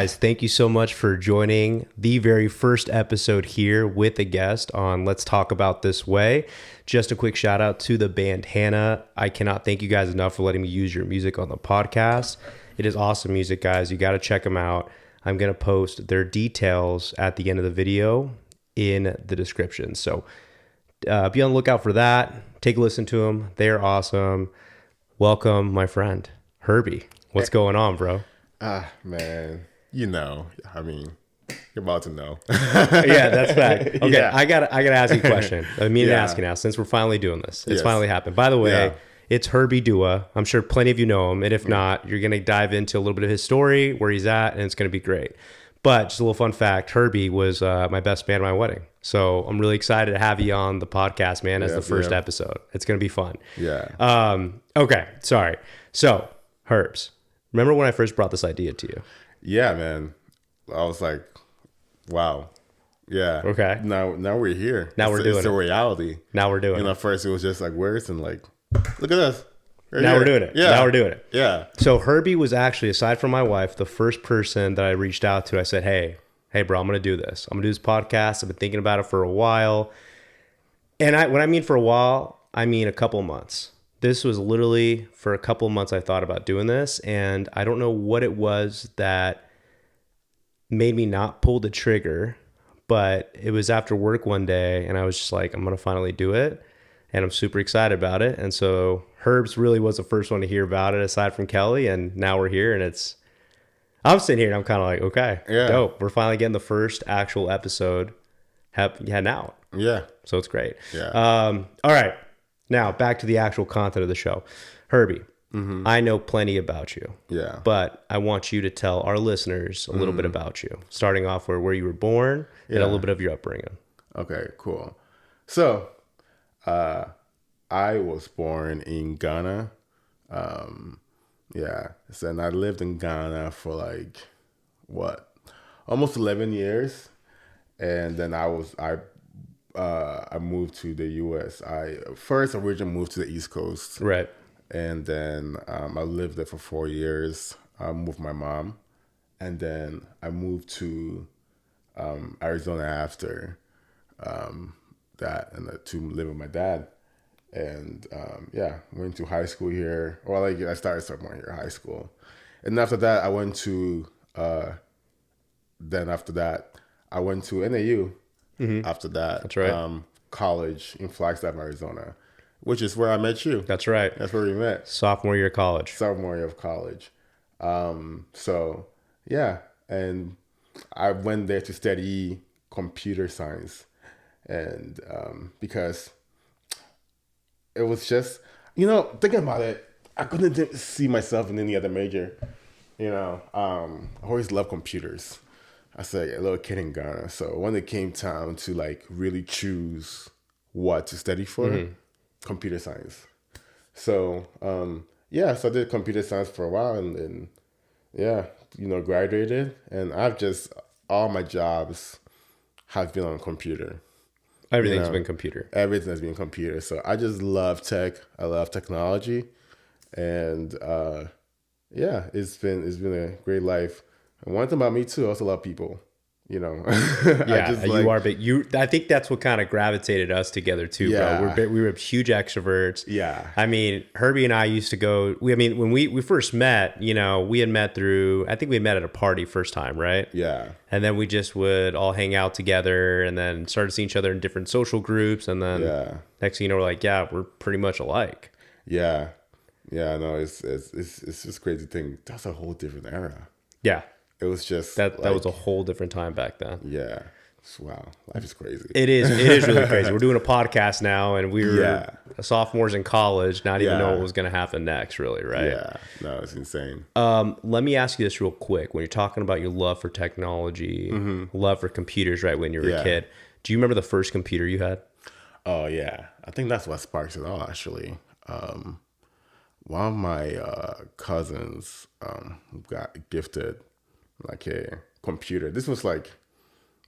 Guys, thank you so much for joining the very first episode here with a guest on Let's Talk About This Way. Just a quick shout out to the band Hannah. I cannot thank you guys enough for letting me use your music on the podcast. It is awesome music, guys. You got to check them out. I'm going to post their details at the end of the video in the description. So be on the lookout for that. Take a listen to them. They're awesome. Welcome, my friend, Herbie. What's going on, bro? Man, you're about to know. Yeah, that's fact. Okay, yeah. I gotta ask you a question. I mean, ask you now, since we're finally doing this. It's finally happened. By the way, it's Herbie Duah. I'm sure plenty of you know him, and if not, you're gonna dive into a little bit of his story, where he's at, and it's gonna be great. But just a little fun fact, Herbie was my best man at my wedding. So I'm really excited to have you on the podcast, man, as the first episode. It's gonna be fun. Yeah. Okay, sorry. So, Herbs, remember when I first brought this idea to you? Yeah, man. I was like, wow. Yeah. Okay. Now we're here. Now we're doing it. It's a reality. Now we're doing it. First it was just like words and like, look at us. Now we're doing it. Yeah. Now we're doing it. Yeah. So Herbie was actually, aside from my wife, the first person that I reached out to. I said, hey, bro, I'm going to do this. I'm going to do this podcast. I've been thinking about it for a while. And when I mean for a while, I mean a couple months. This was literally for a couple months I thought about doing this. And I don't know what it was that made me not pull the trigger. But it was after work one day and I was just like, I'm going to finally do it. And I'm super excited about it. And so Herbs really was the first one to hear about it aside from Kelly. And now we're here and I'm sitting here and I'm kind of like, okay, dope. We're finally getting the first actual episode heading out. Yeah. So it's great. Yeah. All right. Now back to the actual content of the show. Herbie, I know plenty about you. Yeah. But I want you to tell our listeners a little bit about you, starting off where you were born and a little bit of your upbringing. Okay, cool. So, I was born in Ghana. And I lived in Ghana for almost 11 years. And then I moved to the U.S. I first originally moved to the East Coast. Right. And then I lived there for 4 years with my mom. And then I moved to Arizona after that and to live with my dad. And went to high school here. Well, I started sophomore year high school. And after that, I went to NAU. After that, that's right. College in Flagstaff, Arizona, which is where I met you. That's right. That's where we met. Sophomore year of college. Sophomore year of college. And I went there to study computer science, and because it was just, thinking about it, I couldn't see myself in any other major. I always loved computers. I was like a little kid in Ghana. So when it came time to really choose what to study for, computer science. So, so I did computer science for a while and then, graduated. And all my jobs have been on computer. Everything's been computer. Everything has been computer. So I just love tech. I love technology. And it's been a great life. And one thing about me too, I also love people. Yeah, you are. But I think that's what kind of gravitated us together too, bro. We were huge extroverts. Yeah. I mean, Herbie and I used to go. When we first met, we had met through. I think we met at a party first time, right? Yeah. And then we just would all hang out together, and then started seeing each other in different social groups, and then next thing you know, we're like, we're pretty much alike. Yeah. Yeah. No, it's just crazy thing. That's a whole different era. Yeah. It was just that was a whole different time back then. Yeah. Wow. Life is crazy. It is really crazy. We're doing a podcast now and we were sophomores in college, not even know what was going to happen next, really, right? Yeah. No, it's insane. Let me ask you this real quick. When you're talking about your love for technology, love for computers, right, when you were a kid, do you remember the first computer you had? Oh, yeah. I think that's what sparks it all, actually. One of my cousins got gifted a computer. This was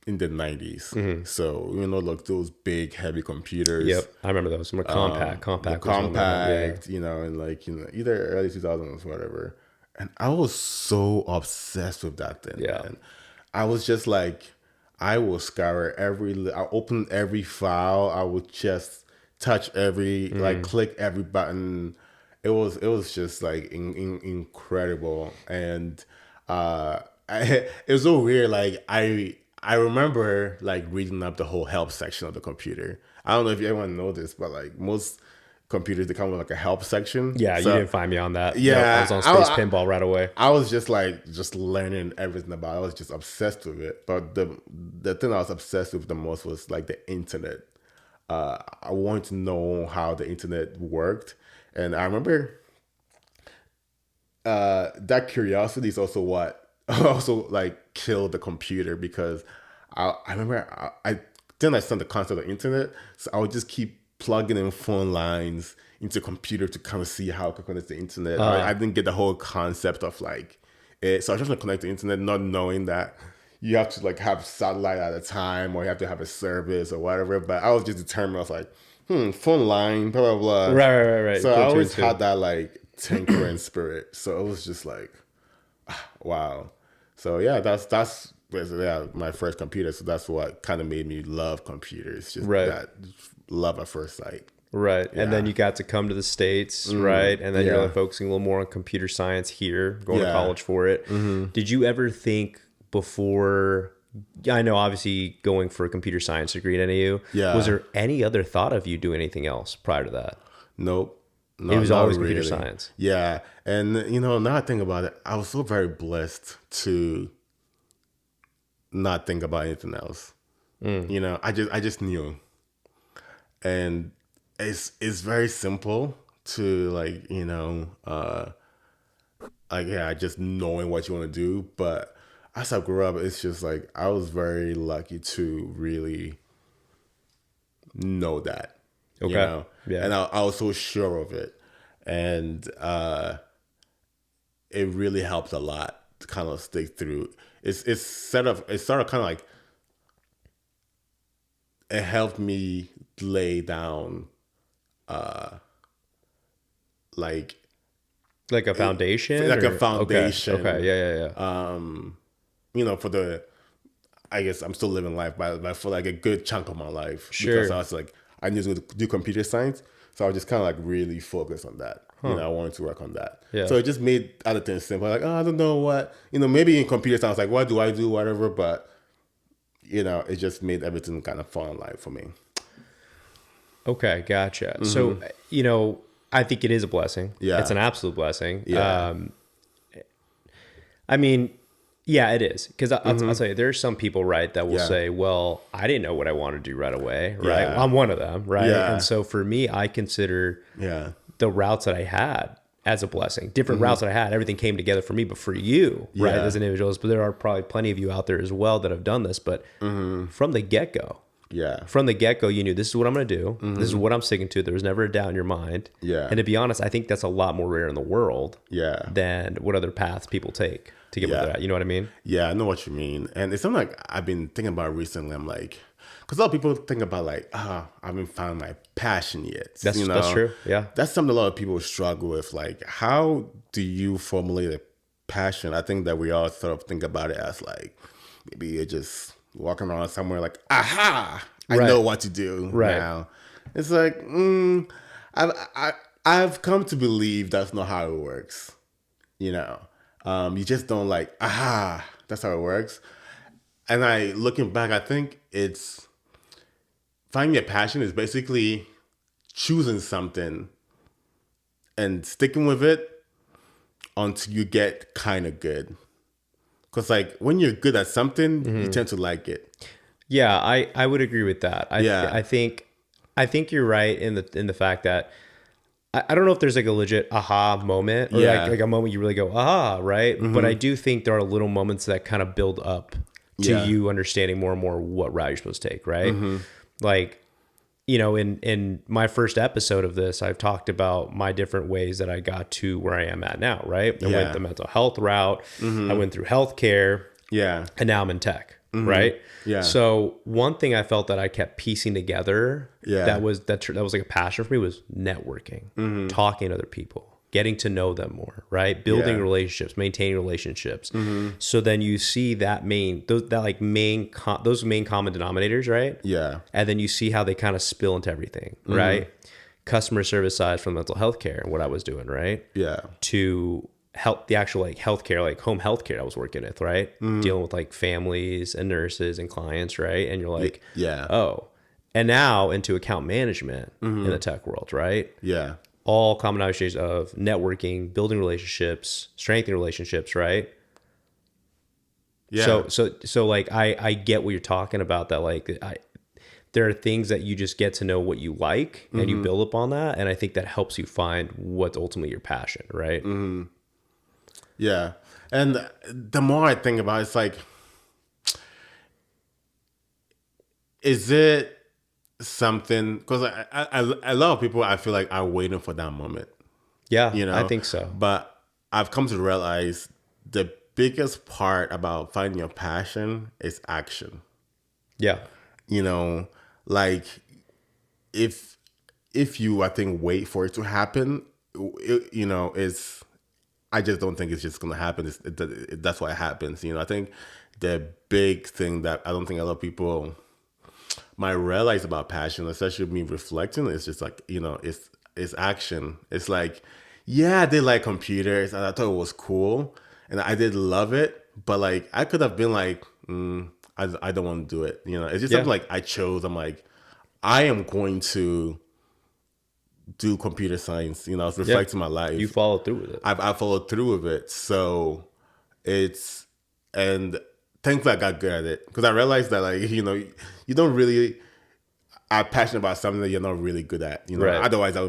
in the 90s. So, those big, heavy computers. Yep. I remember those. Some were compact. Compact, and either early 2000s, whatever. And I was so obsessed with that thing, Yeah. man. I was just like, I will scour I open every file. I would just touch click every button. It was just like incredible. And it was so weird. Like I remember like reading up the whole help section of the computer. I don't know if everyone knows this, but like most computers, they come with like a help section. Yeah, So, you didn't find me on that. yeah, No, I was on Space Pinball right away. I was just learning everything about it. I was just obsessed with it. But the thing I was obsessed with the most was like the internet. I wanted to know how the internet worked. And I remember that curiosity is also what also like killed the computer, because I remember I didn't understand the concept of the internet. So I would just keep plugging in phone lines into a computer to kind of see how I could connect to the internet. I didn't get the whole concept of like it. So I was just gonna connect to the internet, not knowing that you have to like have satellite at a time, or you have to have a service or whatever. But I was just determined. I was like, phone line, blah blah blah. Right. So I always had that like tinkering spirit. So it was just like, wow. So yeah, that's basically my first computer. So that's what kind of made me love computers. Just that love at first sight. Right. Yeah. And then you got to come to the States, right? And then you're like focusing a little more on computer science here, going to college for it. Did you ever think before, I know obviously going for a computer science degree at NAU, was there any other thought of you doing anything else prior to that? Nope. No, it was always really. computer science. Yeah. And now I think about it, I was so very blessed to not think about anything else. I just knew. And it's very simple to just knowing what you want to do. But as I grew up, it's just like I was very lucky to really know that. Okay. Yeah. And I was so sure of it. And it really helped a lot to kind of stick through. It's sort of kind of like it helped me lay down like a foundation? A foundation. Okay. Yeah. For the, I guess I'm still living life, but for like a good chunk of my life. Sure. Because I was like, I knew to do computer science. So I was just kind of like really focused on that. I wanted to work on that. Yeah. So it just made other things simple. Like, I don't know what, maybe in computer science, like, what do I do, whatever. But, it just made everything kind of fall in line for me. Okay, gotcha. So, I think it is a blessing. Yeah. It's an absolute blessing. Yeah. I mean, yeah, it is. Because I'll tell you, there's some people, right, that will say, well, I didn't know what I want to do right away, right? Yeah. I'm one of them, right? Yeah. And so for me, I consider the routes that I had as a blessing. Different routes that I had, everything came together for me. But for you, right, as an individualist, but there are probably plenty of you out there as well that have done this. But from the get-go, from the get-go, you knew this is what I'm going to do. This is what I'm sticking to. There was never a doubt in your mind. Yeah. And to be honest, I think that's a lot more rare in the world than what other paths people take to get where they're at. You know what I mean? Yeah, I know what you mean. And it's something like I've been thinking about recently. I'm like, because a lot of people think about like, I haven't found my passion yet. That's true. Yeah. That's something a lot of people struggle with. Like, how do you formulate a passion? I think that we all sort of think about it as like, maybe you're just walking around somewhere like, aha, I know what to do now. It's like, I've come to believe that's not how it works. You just don't like, aha, that's how it works. And looking back, I think it's finding a passion is basically choosing something and sticking with it until you get kind of good. Because like when you're good at something, you tend to like it. Yeah, I would agree with that. I think you're right in the fact that I don't know if there's like a legit aha moment or like a moment you really go aha, right? But I do think there are little moments that kind of build up to you understanding more and more what route you're supposed to take, right? Like, in my first episode of this, I've talked about my different ways that I got to where I am at now, right? I went the mental health route. I went through healthcare. Yeah. And now I'm in tech, right? Yeah. So one thing I felt that I kept piecing together that was like a passion for me was networking, talking to other people, getting to know them more, right? Building Yeah. relationships, maintaining relationships. So then you see that those main common denominators, right? Yeah. And then you see how they kind of spill into everything, right? Customer service side from mental health care, what I was doing, right? Yeah. To help the actual like healthcare, like home healthcare I was working with, right? Dealing with like families and nurses and clients, right? And you're like, Yeah. oh, and now into account management in the tech world, right? Yeah. All combinations of networking, building relationships, strengthening relationships, right? Yeah. So like I get what you're talking about, that like there are things that you just get to know what you like and you build upon that, and I think that helps you find what's ultimately your passion, right? Yeah. And the more I think about it, it's like, is it something? Because a lot of people, I feel like, are waiting for that moment, Yeah, you know? I think so. But I've come to realize the biggest part about finding your passion is action. Yeah. You know, like if you, I think, wait for it to happen, you know, it's, I just don't think it's just going to happen. That's why it happens. You know, I think the big thing that I don't think a lot of people might realize about passion, especially me reflecting, is just like, you know, it's action. It's like, yeah, I did like computers and I thought it was cool and I did love it, but like I could have been like, I don't want to do it. You know, it's just Yeah. something like I chose. I'm like, I am going to do computer science. You know, I was reflecting my life. You follow through with it. I followed through with it. So it's, and thankfully I got good at it because I realized that, like, you know, you don't really are passionate about something that you're not really good at. You know, Right. otherwise I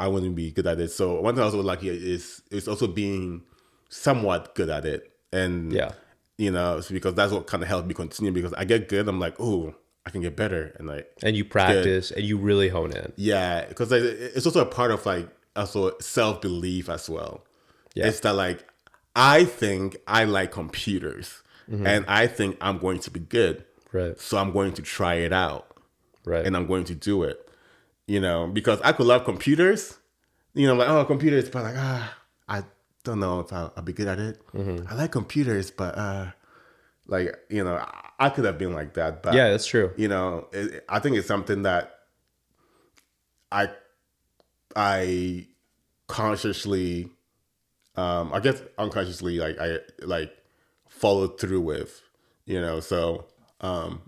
wouldn't be good at it. So one thing I was also lucky is also being somewhat good at it. And Yeah. you know, it's because that's what kind of helped me continue, because I get good, I'm like, oh, I can get better, and like, And you practice and you really hone in. yeah, because it's also a part of like also self-belief as well. Yeah. It's that like, I think I like computers and I think I'm going to be good. Right. So I'm going to try it out Right. and I'm going to do it, you know, because I could love computers, you know, like, oh, computers, but like, I don't know if I'll be good at it. I like computers, but like, you know, I could have been like that, but Yeah, that's true. you know, I think it's something that I consciously, I guess unconsciously, like I like followed through with, you know. So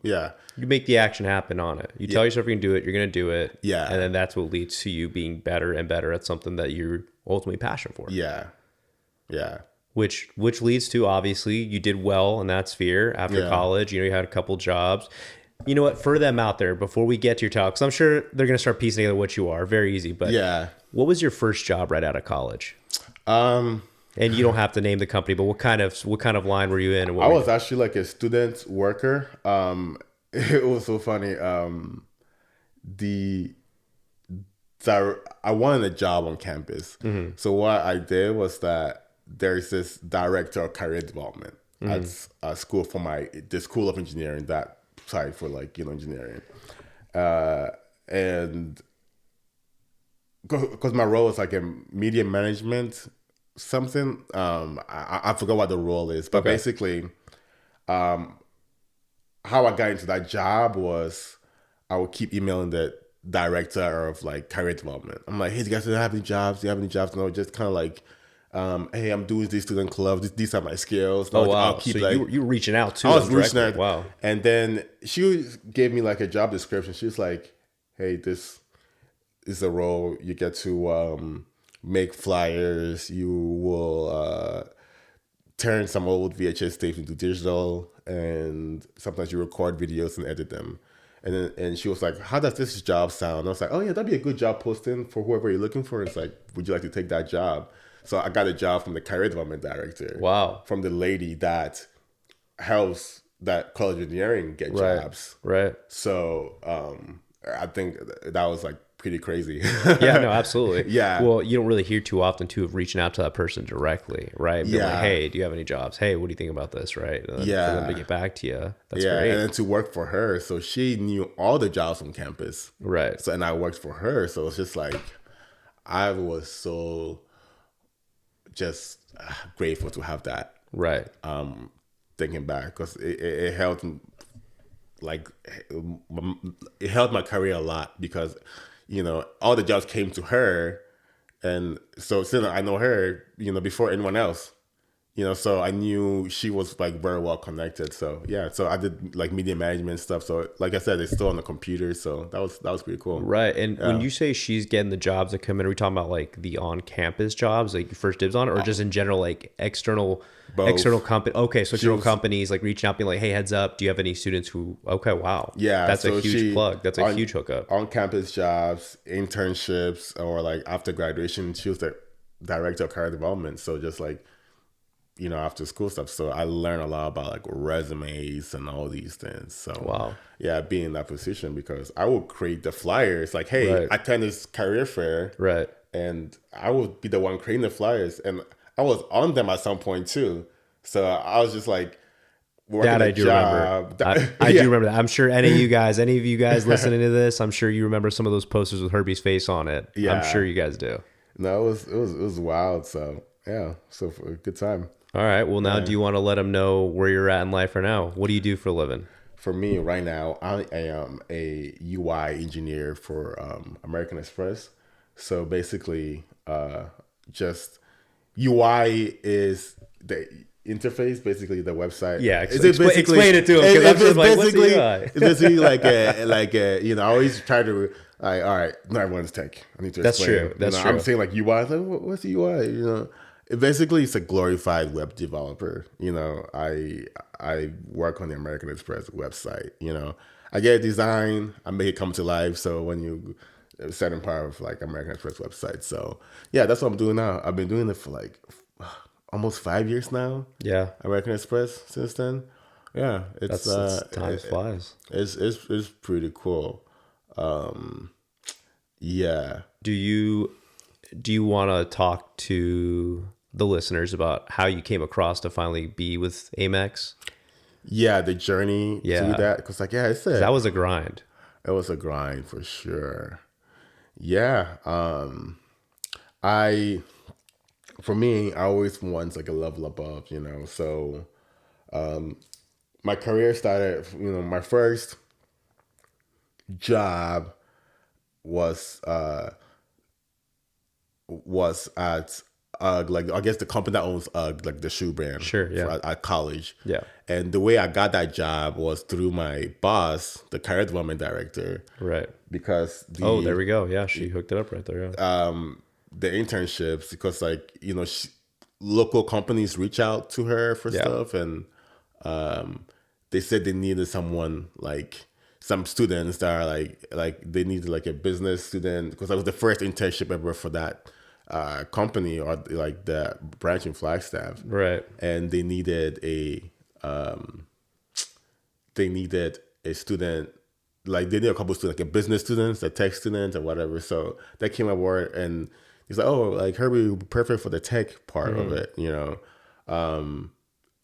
yeah, You make the action happen on it. You tell yourself you're gonna do it, you're gonna do it. Yeah. And then that's what leads to you being better and better at something that you're ultimately passionate for. yeah, Which leads to, obviously, you did well in that sphere after Yeah. college. You know, you had a couple jobs. You know what? For them out there, before we get to your talk, because I'm sure they're gonna start piecing together what you are. Very easy. But yeah. what was your first job right out of college? Um, And you don't have to name the company, but what kind of line were you in? And what I were you was actually like a student worker. It was so funny. I wanted a job on campus. So what I did was that there's this director of career development at a school for the School of Engineering, that side for like, you know, engineering. And because my role was like in media management, something. I forgot what the role is, but Okay. basically, how I got into that job was I would keep emailing the director of like career development. I'm like, hey, do you guys have any jobs? Do you have any jobs? No, just kind of like, hey, I'm doing this student club. These are my skills. Oh, wow. I'll keep So like, you were reaching out too. I was reaching directly. out. Wow. And then she gave me like a job description. She was like, hey, this is a role. You get to make flyers. You will turn some old VHS tapes into digital, and sometimes you record videos and edit them. And she was like, how does this job sound? And I was like, oh yeah, that'd be a good job posting for whoever you're looking for. It's like, would you like to take that job? So I got a job from the career development director. Wow. From the lady that helps that college engineering get jobs. Right. So I think that was like pretty crazy. Yeah, no, absolutely. Yeah. Well, you don't really hear too often too of reaching out to that person directly, right? Being like, Yeah. hey, do you have any jobs? Hey, what do you think about this? Right. And then Yeah. for them to get back to you. That's Yeah, great. and then to work for her, so she knew all the jobs on campus. Right. So and I worked for her, so it's just like I was so just grateful to have that. Right. Thinking back, because it helped, like, it helped my career a lot, because all the jobs came to her, and so since I know her, before anyone else, so I knew she was like very well connected. So yeah, so I did like media management stuff. So like I said, it's still on the computer. So that was pretty cool. Right. And when you say she's getting the jobs that come in, are we talking about like the on-campus jobs, like first dibs on it, or just in general, like external company? Okay, so external companies like reaching out, being like, "Hey, heads up, do you have any students who?" Okay, wow. Yeah, that's so a huge plug. That's a huge hookup. On-campus jobs, internships, or like after graduation, she was the director of career development. So just like, after school stuff. So I learned a lot about like resumes and all these things. So wow. Yeah, being in that position, because I would create the flyers like, hey, Right. I attend this career fair. Right. And I would be the one creating the flyers. And I was on them at some point too. So I was just like, that I do remember. I do remember that. I'm sure any of you guys listening to this, I'm sure you remember some of those posters with Herbie's face on it. Yeah. I'm sure you guys do. No, it was wild. So yeah, so for a good time. All right. Well, now do you want to let them know where you're at in life right now? What do you do for a living? For me right now, I am a UI engineer for American Express. So basically, just UI is the interface, basically the website. Yeah, explain it to him, because I'm just like, what's the UI? It's basically like I always try to like, all right, not everyone's tech. I need to explain. That's true. That's true. I'm saying like UI, like what's the UI? Basically, it's a glorified web developer. I work on the American Express website. I get a design, I make it come to life. So when you certain part of like American Express website. So yeah, that's what I'm doing now. I've been doing it for like almost 5 years now. Yeah, American Express since then. Yeah, it's time flies. It's pretty cool. Yeah. Do you want to talk to the listeners about how you came across to finally be with Amex? Yeah, the journey to that, because like I said, that was a grind. It was a grind for sure. Yeah. For me, I always want like a level above, So my career started, my first job was at like I guess the company that owns like the shoe brand. Sure, yeah. At college. Yeah. And the way I got that job was through my boss, the career development director. Right. Because there we go. Yeah, she hooked it up right there. Yeah. The internships, because like local companies reach out to her for stuff, and they said they needed someone like some students that are like they needed like a business student, because that was the first internship ever for that company, or like the branch in Flagstaff, right? And they needed a student, like they need a couple of students, like a business students, a tech student, or whatever. So they came aboard, and he's like, oh, like Herbie would be perfect for the tech part of it,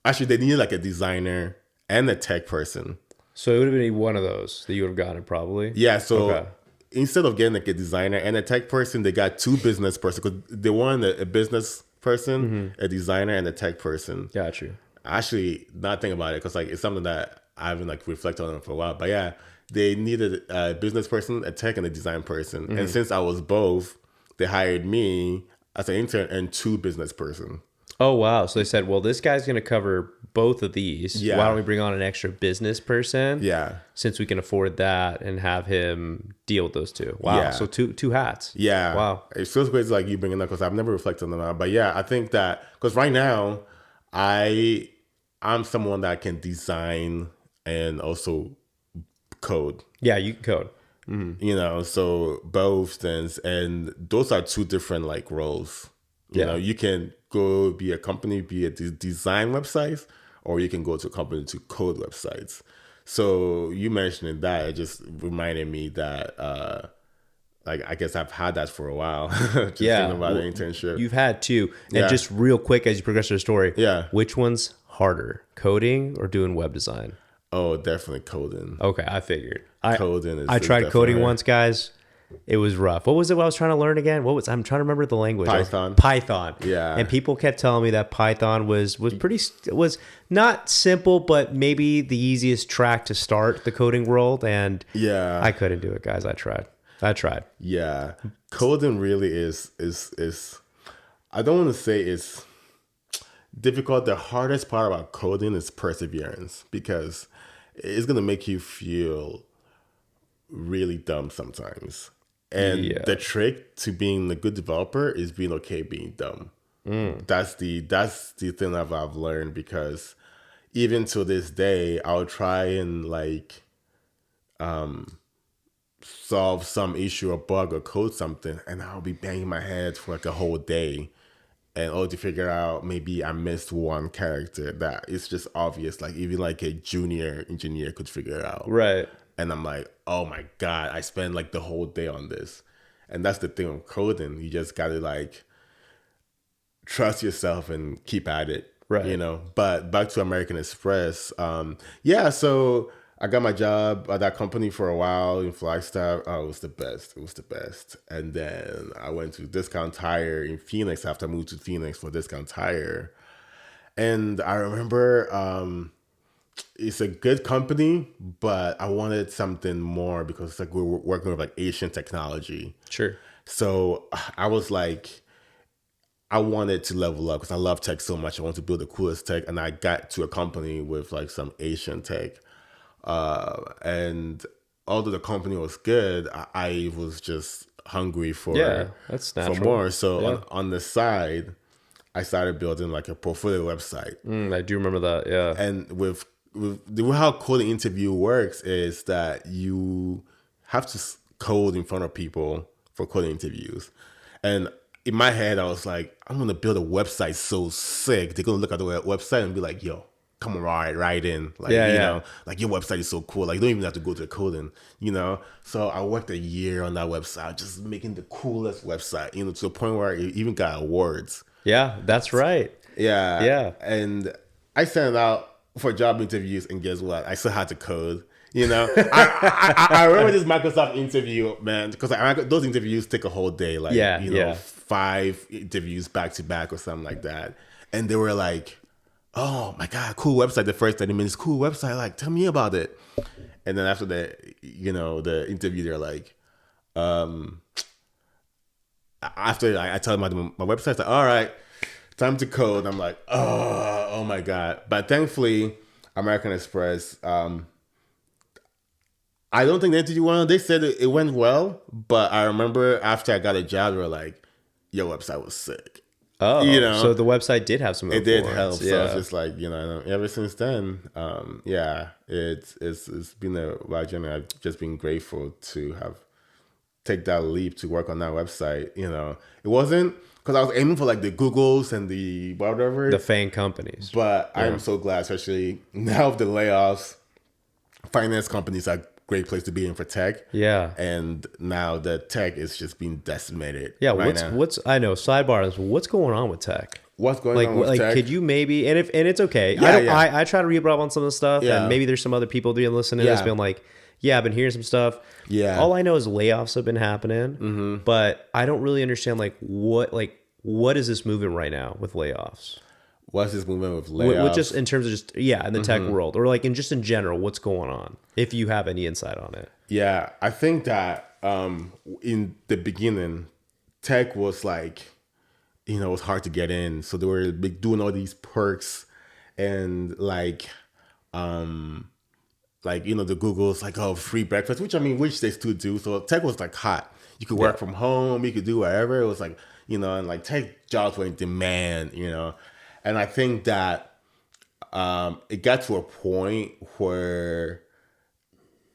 Actually, they needed like a designer and a tech person. So it would have been one of those that you would have gotten probably. Yeah. So instead of getting like a designer and a tech person, they got two business persons, because they wanted a business person, a designer, and a tech person. Got you. Actually, not thinking about it, because like it's something that I haven't like reflected on for a while. But yeah, they needed a business person, a tech, and a design person. And since I was both, they hired me as an intern and two business person. Oh, wow. So they said, well, this guy's going to cover both of these. Yeah. Why don't we bring on an extra business person? Yeah. Since we can afford that, and have him deal with those two. Wow. Yeah. So two hats. Yeah. Wow. It feels great to like you bringing that, because I've never reflected on that. But yeah, I think that, because right now I'm someone that can design and also code. Yeah, you can code. So both things, and those are two different like roles. You can go be a company, be a design websites, or you can go to a company to code websites. So you mentioning that, it just reminded me that like I guess I've had that for a while. Just thinking about the internship. You've had two. And just real quick as you progress through the story, which one's harder, coding or doing web design? Oh, definitely coding. Okay, I figured. Coding is I tried coding once, guys. It was rough. What was it I was trying to learn again? I'm trying to remember the language. Python. Python. Yeah. And people kept telling me that Python was was not simple, but maybe the easiest track to start the coding world. And Yeah. I couldn't do it, guys. I tried. Yeah. Coding really is I don't want to say it's difficult. The hardest part about coding is perseverance, because it's going to make you feel really dumb sometimes. And the trick to being a good developer is being okay being dumb. That's the thing that I've learned, because even to this day, I'll try and like solve some issue or bug or code something, and I'll be banging my head for like a whole day, and all to figure out maybe I missed one character that it's just obvious, like even like a junior engineer could figure it out. Right. And I'm like, oh my God, I spent like the whole day on this. And that's the thing with coding. You just got to like trust yourself and keep at it. Right. You know, but back to American Express. Yeah, so I got my job at that company for a while in Flagstaff. Oh, it was the best. It was the best. And then I went to Discount Tire in Phoenix after I moved to Phoenix for Discount Tire. And I remember it's a good company, but I wanted something more, because it's like we were working with like Asian technology. Sure. So I was like, I wanted to level up because I love tech so much. I wanted to build the coolest tech, and I got to a company with like some Asian tech. And although the company was good, I was just hungry for that's natural. for more. So Yeah. on the side, I started building like a portfolio website. I do remember that. Yeah. And with how coding interview works is that you have to code in front of people for coding interviews. And in my head, I was like, I'm going to build a website so sick. They're going to look at the website and be like, yo, come on, right in. Like, you know, like your website is so cool. Like you don't even have to go to the coding, you know? So I worked a year on that website, just making the coolest website, you know, to the point where it even got awards. Yeah, that's right. Yeah. Yeah. And I sent it out for job interviews, and guess what? I still had to code. You know, I remember this Microsoft interview, man, because those interviews take a whole day, like, 5 interviews back to back or something like that. And they were like, oh my God, cool website. The first 30 minutes, cool website. Like, tell me about it. And then after the interview, they're like, after I tell them about my website, like, all right, time to code. I'm like, oh my God. But thankfully, American Express, I don't think they interviewed well. They said it went well, but I remember after I got a job, they were like, your website was sick. Oh, you know, so the website did have some it influence. did help. So it's just like, you know, ever since then, it's been a wild journey. I've just been grateful to have take that leap to work on that website. You know, it wasn't because I was aiming for like the Googles and the whatever, the FANG companies. But I'm so glad, especially now with the layoffs, finance companies are a great place to be in for tech. Yeah. And now the tech is just being decimated. Yeah. Right what's I know, sidebar is what's going on with tech? What's going on with tech? Could you maybe, and it's okay. Yeah, I try to read up on some of the stuff, and maybe there's some other people being listening to this being like, yeah, I've been hearing some stuff. Yeah. All I know is layoffs have been happening, but I don't really understand what is this movement right now with layoffs? What's this movement with layoffs? With just in terms of just in the tech world, or like in general, what's going on? If you have any insight on it. Yeah, I think that in the beginning, tech was like, you know, it was hard to get in, so they were doing all these perks and like you know, the Google's like, oh, free breakfast, which they still do. So tech was like hot. You could work from home, you could do whatever. It was like, you know, and like tech jobs were in demand, you know. And I think that it got to a point where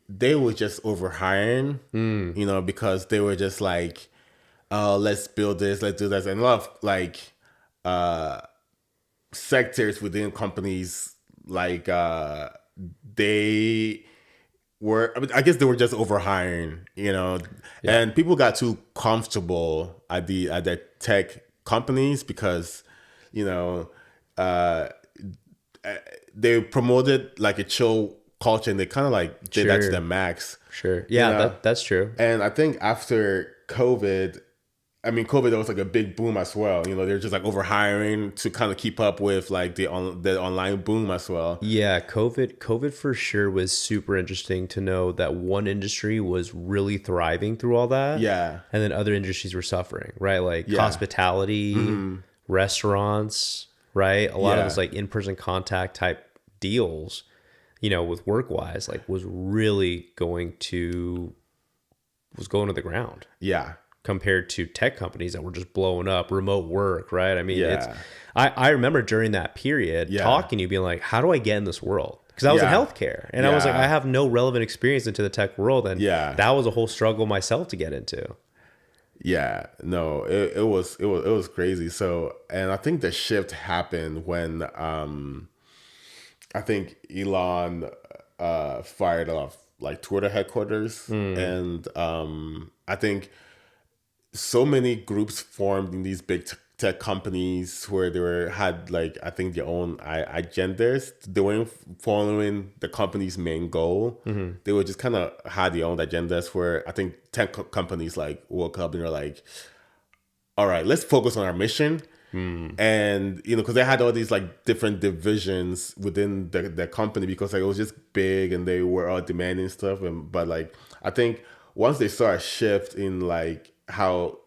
they were just overhiring, you know, because they were just like, oh, let's build this, let's do this. And a lot of like sectors within companies, like they were, I guess they were just overhiring, you know, and people got too comfortable at the tech companies because, you know, they promoted like a chill culture, and they kind of like did that to Sure. the max. Sure. Yeah, You know? that's true. And I think after COVID, I mean, COVID, there was like a big boom as well. You know, they're just like over hiring to kind of keep up with like the online boom as well. Yeah, COVID for sure was super interesting to know that one industry was really thriving through all that. Yeah. And then other industries were suffering, right? Like Yeah. hospitality, restaurants, right? A lot of Yeah. those like in-person contact type deals, with work-wise, like was going to the ground Yeah. compared to tech companies that were just blowing up, remote work, right? I mean, Yeah. I remember during that period Yeah. talking to you, being like, how do I get in this world? Because I was in Yeah. healthcare, and I was like, Yeah. I have no relevant experience into the tech world, and Yeah. that was a whole struggle myself to get into. Yeah, no, it was crazy. So, and I think the shift happened when I think Elon fired off like Twitter headquarters, and I think so many groups formed in these big tech companies where had like I think their own agendas. They weren't following the company's main goal. They were just kind of had their own agendas. Where I think tech companies like woke up and they're like, "All right, let's focus on our mission." And because they had all these like different divisions within the company, because like it was just big and they were all demanding stuff. But like I think once they saw a shift in like how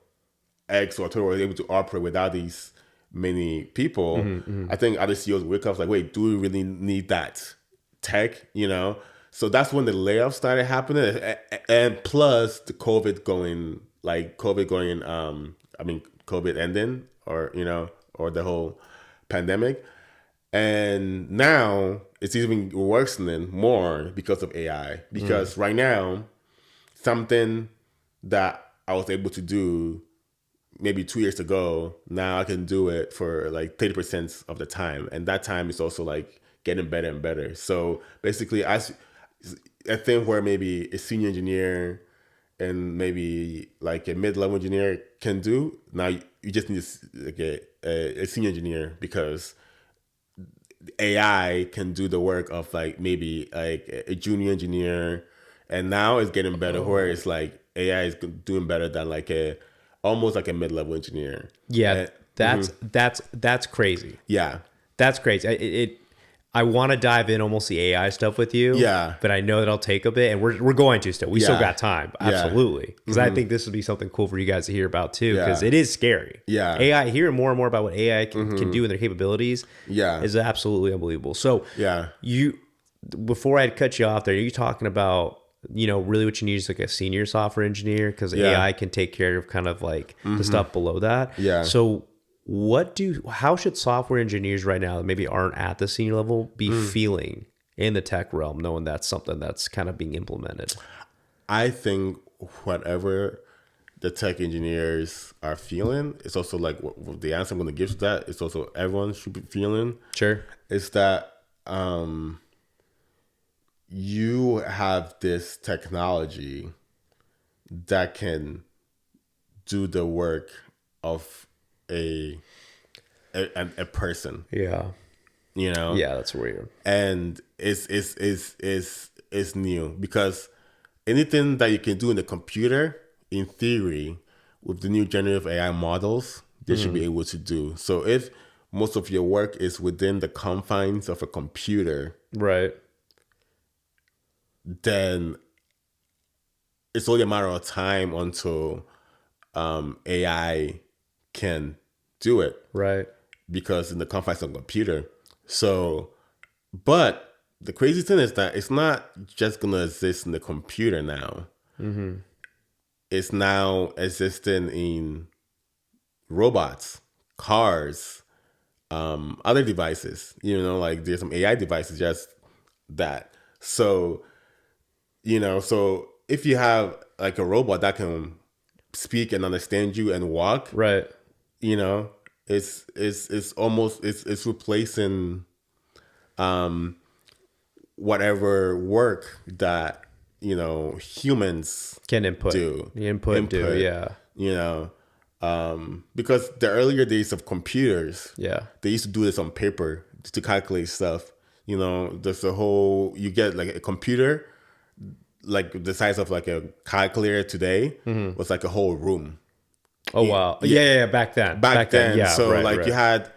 X or Twitter was able to operate without these many people, I think other CEOs wake up like, wait, do we really need that tech? So that's when the layoffs started happening, and plus the COVID going, COVID ending, or the whole pandemic. And now it's even worsening more because of AI. Because right now, something that I was able to do maybe 2 years ago, now I can do it for like 30% of the time. And that time is also like getting better and better. So basically, I think where maybe a senior engineer and maybe like a mid-level engineer can do, now you just need like a senior engineer, because AI can do the work of like maybe like a junior engineer. And now it's getting better where it's like AI is doing better than like almost like a mid-level engineer. Yeah, that's crazy. Yeah. That's crazy. I want to dive in almost the AI stuff with you. Yeah. But I know that I'll take a bit, and we're going to still. We still got time. Absolutely. Because I think this would be something cool for you guys to hear about too, because it is scary. Yeah. AI, hearing more and more about what AI can do and their capabilities is absolutely unbelievable. So before I cut you off there, you're talking about, really what you need is like a senior software engineer, because AI can take care of kind of like the stuff below that. Yeah. So how should software engineers right now that maybe aren't at the senior level be feeling in the tech realm, knowing that's something that's kind of being implemented? I think whatever the tech engineers are feeling, it's also like the answer I'm going to give to that. It's also everyone should be feeling. Sure. Is that you have this technology that can do the work of a person. Yeah. Yeah, that's weird. And it's new, because anything that you can do in the computer, in theory, with the new generative AI models, they should be able to do. So if most of your work is within the confines of a computer, right, then it's only a matter of time until AI can do it. Right. Because in the confines of a computer. So, but the crazy thing is that it's not just going to exist in the computer now. It's now existing in robots, cars, other devices. Like there's some AI devices just that. So, so if you have like a robot that can speak and understand you and walk, right, it's almost it's replacing whatever work that humans can input. Because the earlier days of computers, yeah, they used to do this on paper to calculate stuff. You know, there's a whole, you get like a computer, like the size of like a calculator today was like a whole room. Oh, wow. Yeah. Back then. Back then. Yeah. So Right. like Right. you had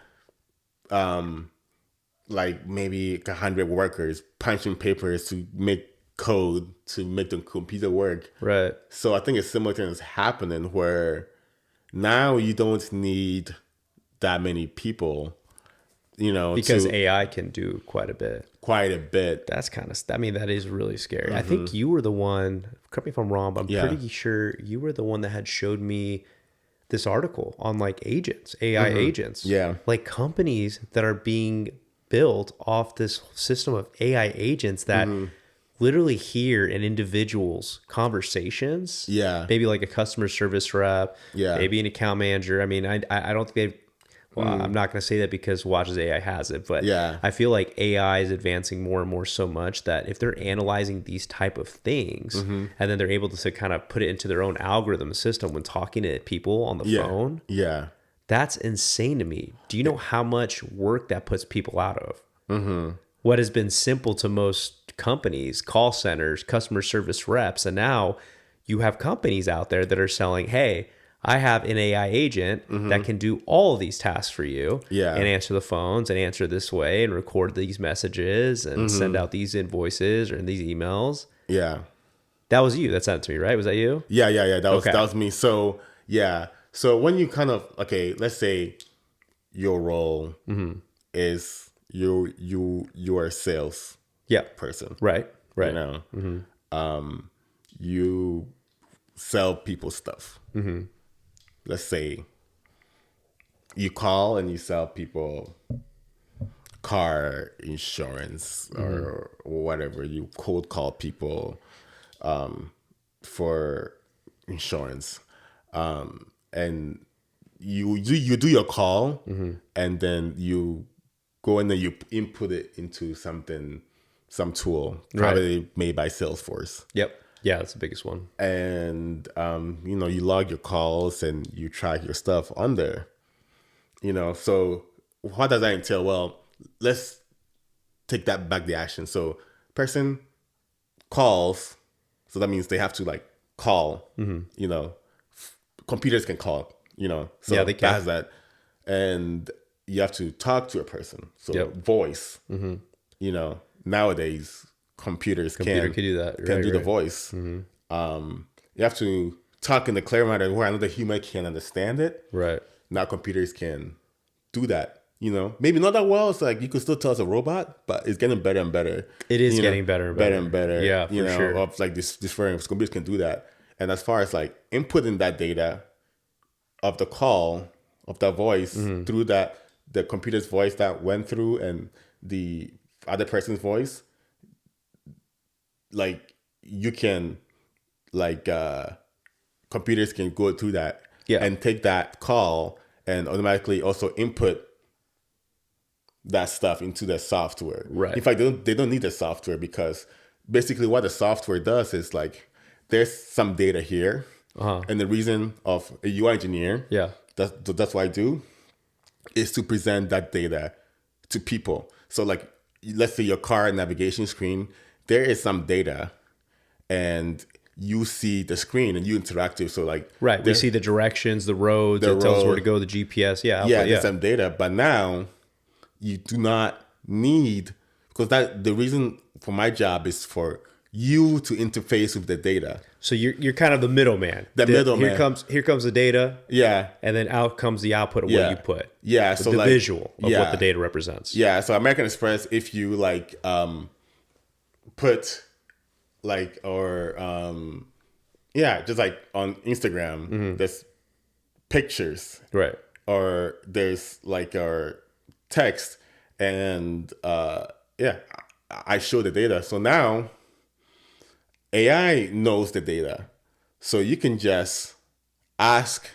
like maybe 100 workers punching papers to make code to make the computer work. Right. So I think a similar thing is happening where now you don't need that many people, you know, Because to AI can do quite a bit. quite a bit. That's kind of, I mean, that is really scary. I think you were the one, correct me if I'm wrong, but I'm Yeah. pretty sure you were the one that had showed me this article on like agents, AI agents. Yeah. Like companies that are being built off this system of AI agents that literally hear an individual's conversations. Yeah. Maybe like a customer service rep. Yeah. Maybe an account manager. I mean, I don't think they've, well, I'm not going to say that because Watch's AI has it, but Yeah. I feel like AI is advancing more and more so much that if they're analyzing these type of things and then they're able to kind of put it into their own algorithm system when talking to people on the phone, Yeah. that's insane to me. Do you know how much work that puts people out of? What has been simple to most companies, call centers, customer service reps, and now you have companies out there that are selling, hey, I have an AI agent that can do all of these tasks for you and answer the phones and answer this way and record these messages and send out these invoices or these emails. Yeah. That was you that sent it to me, right? Was that you? Yeah. That was Okay. that was me. So yeah. So when you kind of, okay, let's say your role is you are a sales Yeah. person. Right. Right. You know, you sell people stuff. Let's say you call and you sell people car insurance or whatever. You cold call people for insurance, and you do your call, and then you go and then you input it into some tool, probably made by Salesforce. Yep. Yeah, that's the biggest one. And you know, you log your calls and you track your stuff on there. You know, so what does that entail? Well, let's take that back the action. So person calls, so that means they have to like call. You know, computers can call. You know, so Yeah, they can. that's that, and you have to talk to a person. So Yep. voice. You know, nowadays computers Computer can can do that. can Right, do the right. voice. You have to talk in the clear manner where another human can understand it. Right. Now computers can do that. You know, maybe not that well. It's like you could still tell it's a robot, but it's getting better and better. It is You know, getting better and better. and better. Yeah, you for know, sure. of like this different computers can do that. And as far as like inputting that data of the call of that voice through that the computer's voice that went through and the other person's voice, like you can like computers can go through that and take that call and automatically also input that stuff into the software. Right. In fact, they don't need the software because basically what the software does is like there's some data here, and the reason of a UI engineer, that's what I do, is to present that data to people. So like, let's say your car navigation screen, there is some data, and you see the screen and you interact with. So like, Right. We see the directions, the roads, it tells us where to go, the GPS. there's some data, but now you do not need, because that the reason for my job is for you to interface with the data. So you're kind of the middleman. Middleman. Here comes the data. Yeah. And then out comes the output of what you put. Yeah. So the like, visual of what the data represents. Yeah. So American Express, if you like put like or just like on Instagram, there's pictures. Right. Or there's like our text and I show the data. So now AI knows the data. So you can just ask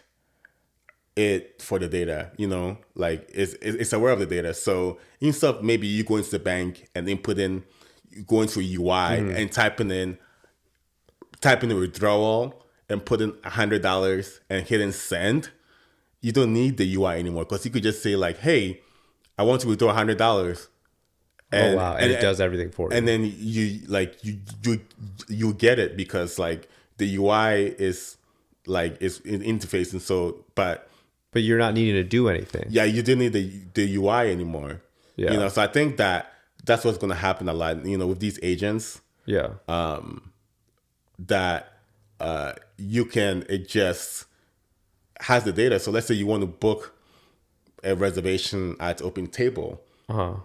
it for the data, you know, like it's aware of the data. So instead of maybe you go into the bank and input in, go into UI and typing in a withdrawal and put in $100 and hitting send, you don't need the UI anymore because you could just say like, hey, I want to withdraw $100. Oh wow, and it does everything for you. And then you get it because like the UI is like is in interface, and so but you're not needing to do anything. yeah, you didn't need the UI anymore. Yeah. You know, so I think that's what's going to happen a lot. You know, with these agents. Yeah. That you can it just has the data. So let's say you want to book a reservation at Open Table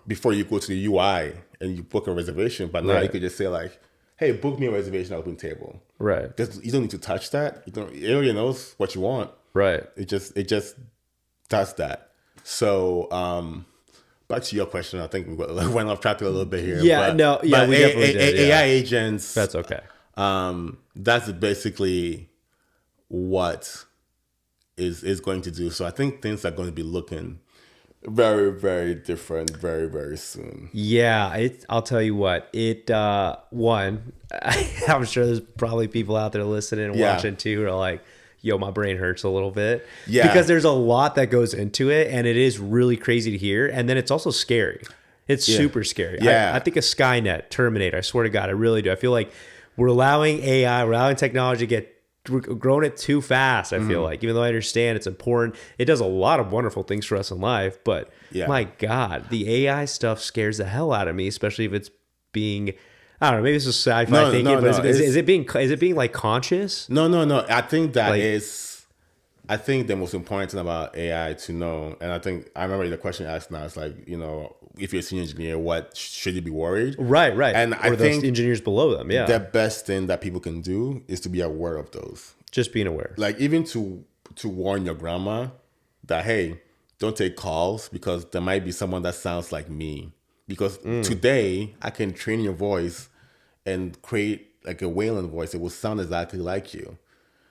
before you go to the UI and you book a reservation, but now you could just say like, "Hey, book me a reservation at Open Table." Right. You don't need to touch that. It already knows what you want. Right. It just does that. So back to your question, I think we went off track a little bit here. Yeah. But we definitely did. AI agents. That's okay. That's basically what is going to do. So I think things are going to be looking very, very different very, very soon. Yeah, I'll tell you what. One, I'm sure there's probably people out there listening and watching too who are like, yo, my brain hurts a little bit. Yeah. Because there's a lot that goes into it, and it is really crazy to hear. And then it's also scary. It's super scary. Yeah. I think of Skynet, Terminator. I swear to God, I really do. I feel like we're allowing AI, we're allowing technology to we're growing it too fast, I feel like. Even though I understand it's important, it does a lot of wonderful things for us in life. But my God, the AI stuff scares the hell out of me, especially if it's being, I don't know, maybe it's just sci-fi thinking, but is it being like conscious? No. I think that I think the most important thing about AI to know, and I remember the question asked now, it's like, you know, if you're a senior engineer, what should you be worried? Right. And I think those engineers below them, the best thing that people can do is to be aware of those. Just being aware. Like even to warn your grandma that, hey, don't take calls because there might be someone that sounds like me. Because today I can train your voice and create like a Wayland voice. It will sound exactly like you.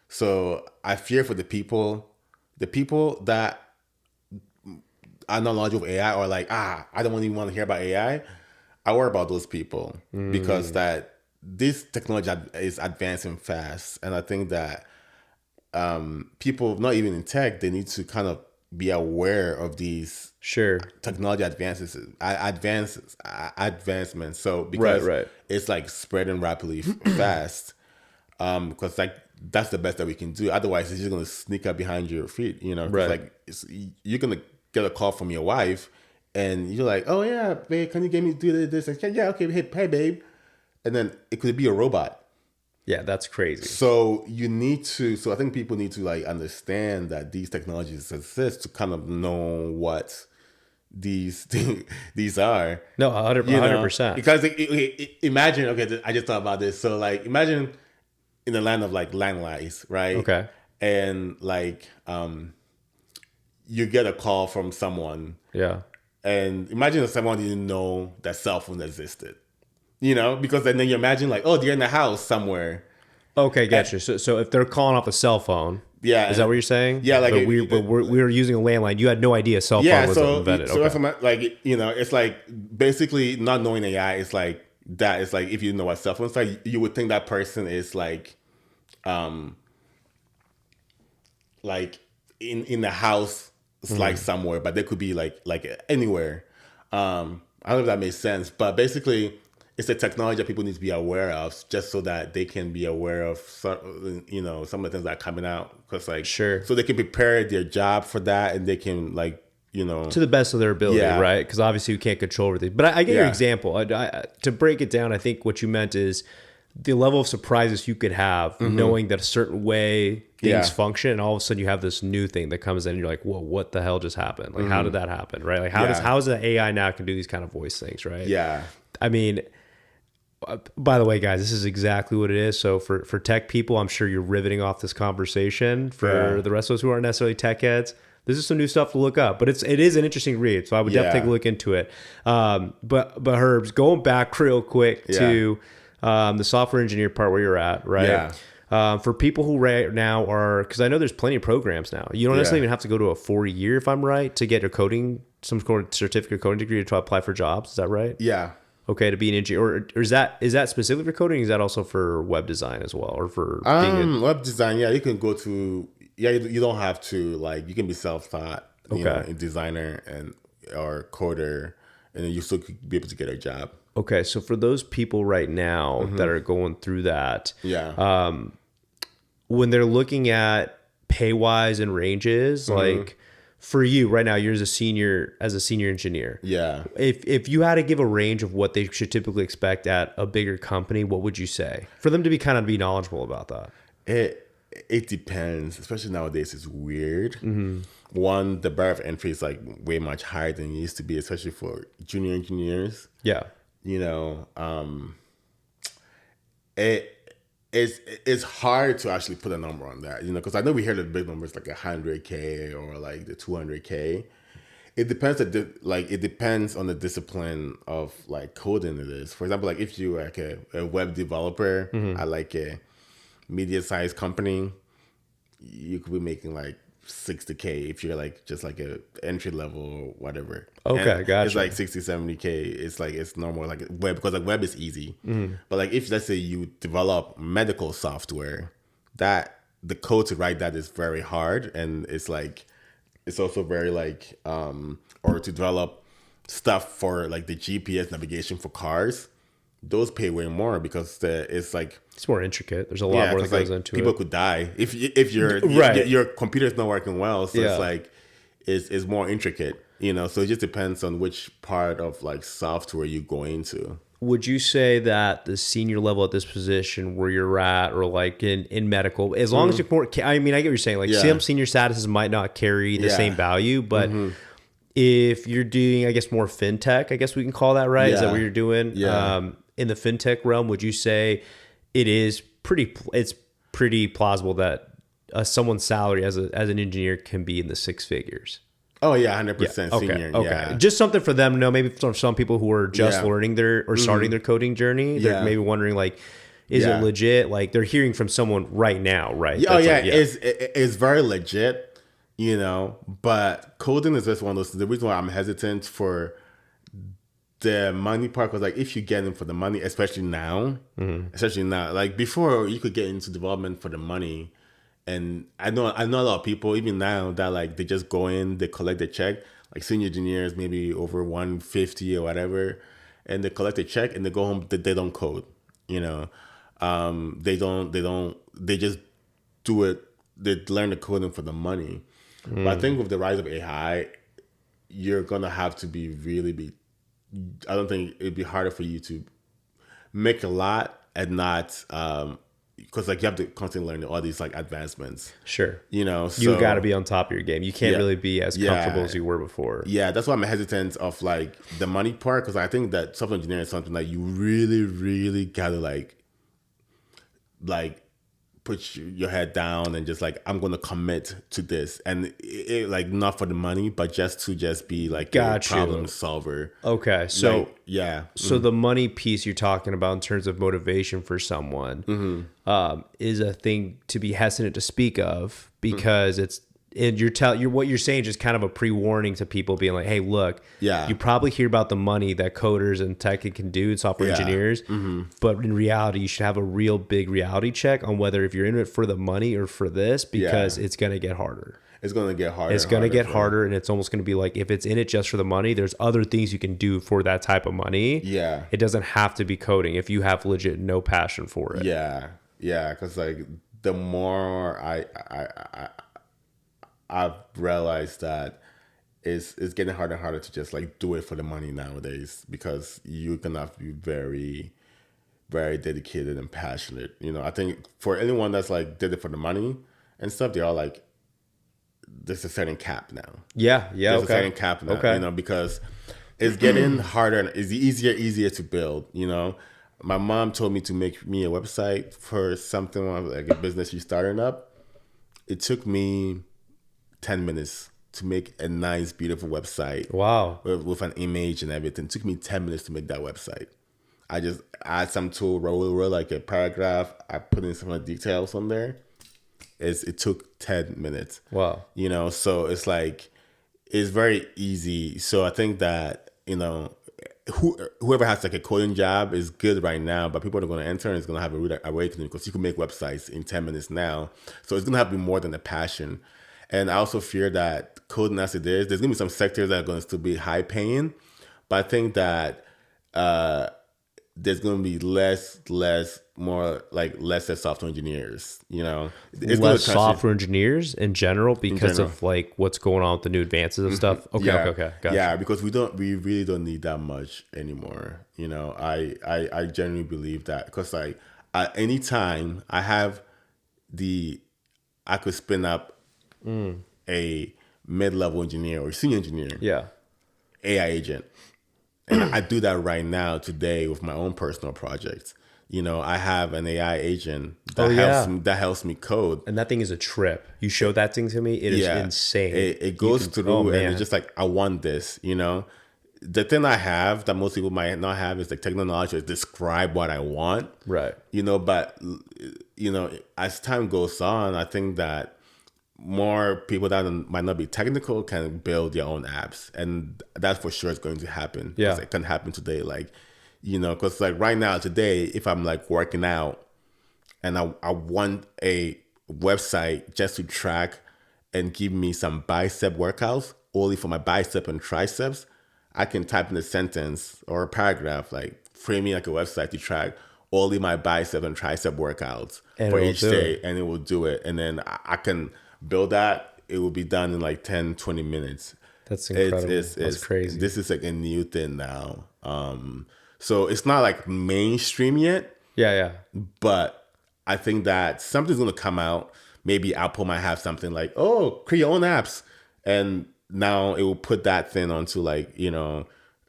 So I fear for the people that are not knowledgeable of AI or like, I don't even want to hear about AI. I worry about those people because that this technology is advancing fast. And I think that people, not even in tech, they need to kind of be aware of these technology advancements. So because it's like spreading rapidly fast, because like that's the best that we can do. Otherwise, it's just gonna sneak up behind your feet. You know, like you're gonna get a call from your wife, and you're like, "Oh yeah, babe, can you get me do this?" Like, yeah, okay, hey, babe, and then it could be a robot. Yeah, that's crazy. So you need to. So I think people need to like understand that these technologies exist to kind of know what these are. No, 100%. Because imagine, okay, I just thought about this. So like, imagine in the land of like landlines, right? Okay. And like, you get a call from someone. Yeah. And imagine if someone didn't know that cell phone existed. You know, because then you imagine like, oh, they're in the house somewhere. Okay, gotcha. So if they're calling off a cell phone, is that what you're saying? Yeah, like we were using a landline. You had no idea cell phone was invented. So that's like, you know, it's like basically not knowing AI is like that. It's like if you know what cell phone is like, you would think that person is like in the house, like somewhere, but they could be like anywhere. I don't know if that makes sense, but basically, it's a technology that people need to be aware of, just so that they can be aware of some, you know, some of the things that are coming out. Because like, so they can prepare their job for that, and they can like, you know, to the best of their ability, right? Because obviously you can't control everything. But I get your example. To break it down, I think what you meant is the level of surprises you could have knowing that a certain way things function, and all of a sudden you have this new thing that comes in, and you're like, whoa, what the hell just happened? Like, how did that happen, right? Like, how is the AI now can do these kind of voice things, right? Yeah. I mean, by the way, guys, this is exactly what it is. So for tech people, I'm sure you're riveting off this conversation. For the rest of us who aren't necessarily tech heads, this is some new stuff to look up. But it is an interesting read, so I would definitely take a look into it. But Herbs, going back real quick to the software engineer part where you're at, right? Yeah. For people who right now are, because I know there's plenty of programs now. You don't necessarily even have to go to a 4-year, if I'm right, to get your coding, some sort of certificate coding degree to apply for jobs. Is that right? Yeah. Okay, to be an engineer, or is that specifically for coding? Or is that also for web design as well, or for being web design? Yeah, you can go to. Yeah, you don't have to like. You can be self-taught. You know, a designer or coder, and then you still could be able to get a job. Okay, so for those people right now that are going through that, Yeah. when they're looking at pay wise and ranges, like for you right now, you're as a senior engineer. Yeah. If you had to give a range of what they should typically expect at a bigger company, what would you say for them to be knowledgeable about that? It depends, especially nowadays. It's weird. One, the bar of entry is like way much higher than it used to be, especially for junior engineers. Yeah. You know, it's hard to actually put a number on that. You know, because I know we hear the big numbers like 100K or like the 200K. It depends. It depends on the discipline of like coding it is. For example, like if you're like a web developer at like a media-sized company, you could be making like 60K if you're like just like a entry level or whatever. Okay, gotcha. It's like 60, 70K. It's like it's normal like web, because like web is easy. But like if let's say you develop medical software, that the code to write that is very hard, and it's like it's also very like or to develop stuff for like the GPS navigation for cars. Those pay way more because it's like it's more intricate. There's a lot more that goes like into people it. could die if your Right. your computer's not working well. So Yeah. it's like it's more intricate, you know. So it just depends on which part of like software you go into. Would you say that the senior level at this position where you're at, or like in medical, as long as you're more, I mean, I get what you're saying. Like some senior statuses might not carry the same value, but if you're doing, I guess, more fintech, I guess we can call that, right? Is that what you're doing? Yeah. In the fintech realm, would you say it's pretty plausible that someone's salary as an engineer can be in the six figures? Oh yeah, 100% Okay. senior. Okay. Yeah. Just something for them to know. Maybe for some people who are just learning starting their coding journey, they're Yeah. maybe wondering like, is it legit? Like they're hearing from someone right now, right? Oh That's yeah, like, it's very legit, you know. But coding is just one of those. The reason why I'm hesitant for the money part was like if you get in for the money, especially now, like before you could get into development for the money. And I know a lot of people even now that like they just go in, they collect the check, like senior engineers maybe over 150 or whatever, and they collect a check and they go home. They don't code, you know. They just do it. They learn the coding for the money. But I think with the rise of AI, you're gonna have to I don't think it'd be harder for you to make a lot and not because like you have to constantly learn all these like advancements. sure. You know, so You got to be on top of your game. You can't really be as comfortable as you were before. yeah, that's why I'm hesitant of like the money part, because I think that software engineering is something that you really, really gotta like put your head down and just like I'm gonna commit to this, and it like not for the money, but just be like a problem solver. Okay, so like, yeah. So the money piece you're talking about in terms of motivation for someone is a thing to be hesitant to speak of, because it's and what you're saying is just kind of a pre-warning to people being like, hey, look, you probably hear about the money that coders and tech can do and software engineers, but in reality, you should have a real big reality check on whether if you're in it for the money or for this, because it's going to get harder. It's going to get harder. It's going to get harder, and it's almost going to be like if it's in it just for the money, there's other things you can do for that type of money. Yeah. It doesn't have to be coding if you have legit no passion for it. Yeah. Yeah, because like the more I've realized that it's getting harder and harder to just like do it for the money nowadays, because you're gonna have to be very, very dedicated and passionate. You know, I think for anyone that's like did it for the money and stuff, they all like there's a certain cap now. Yeah, There's a certain cap now. You know, because it's getting harder and it's easier to build. You know, my mom told me to make me a website for something like a business she's starting up. It took me 10 minutes to make a nice, beautiful website. Wow. With an image and everything. It took me 10 minutes to make that website. I just add some tool, wrote like a paragraph. I put in some of the details on there. It took 10 minutes. Wow. You know, so it's like, it's very easy. So I think that, you know, whoever has like a coding job is good right now, but people that are going to enter and it's going to have a rude awakening, because you can make websites in 10 minutes now. So it's going to have to be more than a passion. And I also fear that coding as it is, there's going to be some sectors that are going to still be high paying, but I think that there's going to be less software engineers. It's going Less software engineers in general because of like what's going on with the new advances of stuff. Okay, okay, gotcha. Yeah, because we really don't need that much anymore. I genuinely believe that, because like at any time I could spin up a mid-level engineer or senior engineer, AI agent. And I do that right now today with my own personal projects. I have an AI agent that helps me code. And that thing is a trip. You showed that thing to me. It is insane. It goes through and it's just like, I want this, The thing I have that most people might not have is like technical knowledge to describe what I want. Right. But, as time goes on, I think that more people that might not be technical can build their own apps, and that for sure is going to happen. Yeah, it can happen today. Like, because like right now today, if I'm like working out and I want a website just to track and give me some bicep workouts only for my bicep and triceps, I can type in a sentence or a paragraph like framing like a website to track only my bicep and tricep workouts for each day, and it will do it. And then I can build that. It will be done in like 10-20 minutes. That's incredible. That's crazy. This is like a new thing now. So it's not like mainstream yet. Yeah. But I think that something's going to come out. Maybe Apple might have something like, create your own apps. And now it will put that thing onto like,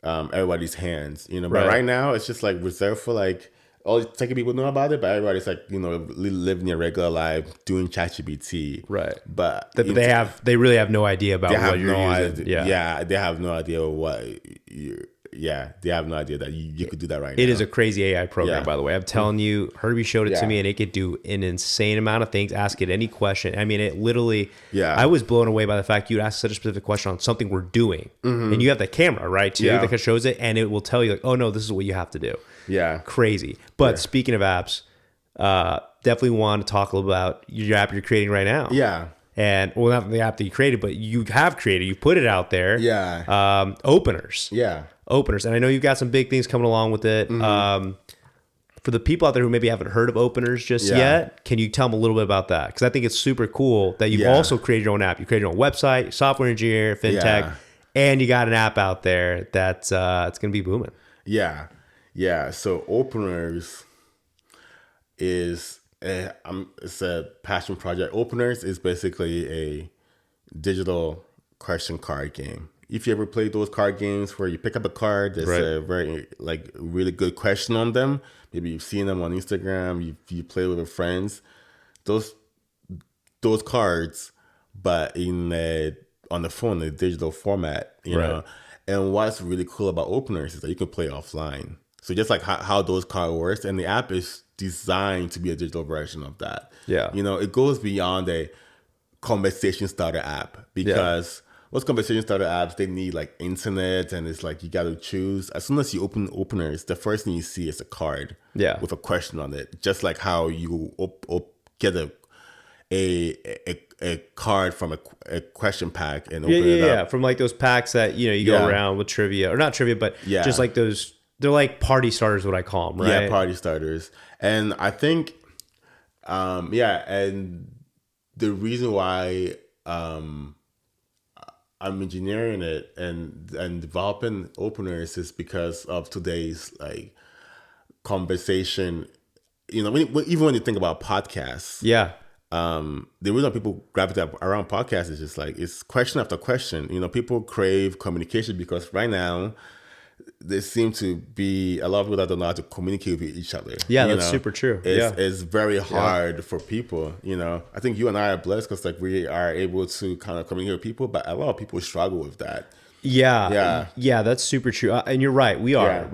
everybody's hands, But right now it's just like reserved for like, all the techie people know about it, but everybody's like, living their regular life, doing ChatGPT. Right. But they really have no idea about what you're using. Yeah, they have no idea they have no idea that you could do that right now. It is a crazy AI program, by the way. I'm telling you, Herbie showed it to me, and it could do an insane amount of things. Ask it any question. I mean, it literally, I was blown away by the fact you'd ask such a specific question on something we're doing. And you have the camera, right, too, that shows it, and it will tell you, like, oh, no, this is what you have to do. Yeah. Crazy. But speaking of apps, definitely want to talk a little about your app you're creating right now. Yeah. And, well, not the app that you created, but you have created. You put it out there. Yeah. OPNRS. Yeah. OPNRS. And I know you've got some big things coming along with it. For the people out there who maybe haven't heard of OPNRS just yet, can you tell them a little bit about that? Because I think it's super cool that you've also created your own app. You created your own website, software engineer, fintech, and you got an app out there that's it's going to be booming. Yeah. Yeah. So OPNRS is it's a passion project. OPNRS is basically a digital question card game. If you ever played those card games where you pick up a card, there's a very really good question on them. Maybe you've seen them on Instagram. You play with your friends. Those cards, but on the phone, in a digital format, you know. And what's really cool about OPNRS is that you can play offline. So just like how those cards works, and the app is designed to be a digital version of that. Yeah, it goes beyond a conversation starter app, because most conversation starter apps, they need like internet, and it's like you got to choose. As soon as you open OPNRS, the first thing you see is a card with a question on it, just like how you get a card from a question pack and open it up. Yeah, from like those packs that you go around with trivia, or not trivia, but just like those. They're like party starters, what I call them, right? Yeah, party starters. And I think, and the reason why I'm engineering it and developing OPNRS is because of today's like conversation. Even when you think about podcasts, the reason people gravitate around podcasts is just like it's question after question. People crave communication because right now there seem to be a lot of people that don't know how to communicate with each other. Yeah, that's super true. It's very hard for people. I think you and I are blessed because like we are able to kind of communicate with people, but a lot of people struggle with that. Yeah, that's super true. And you're right. We are.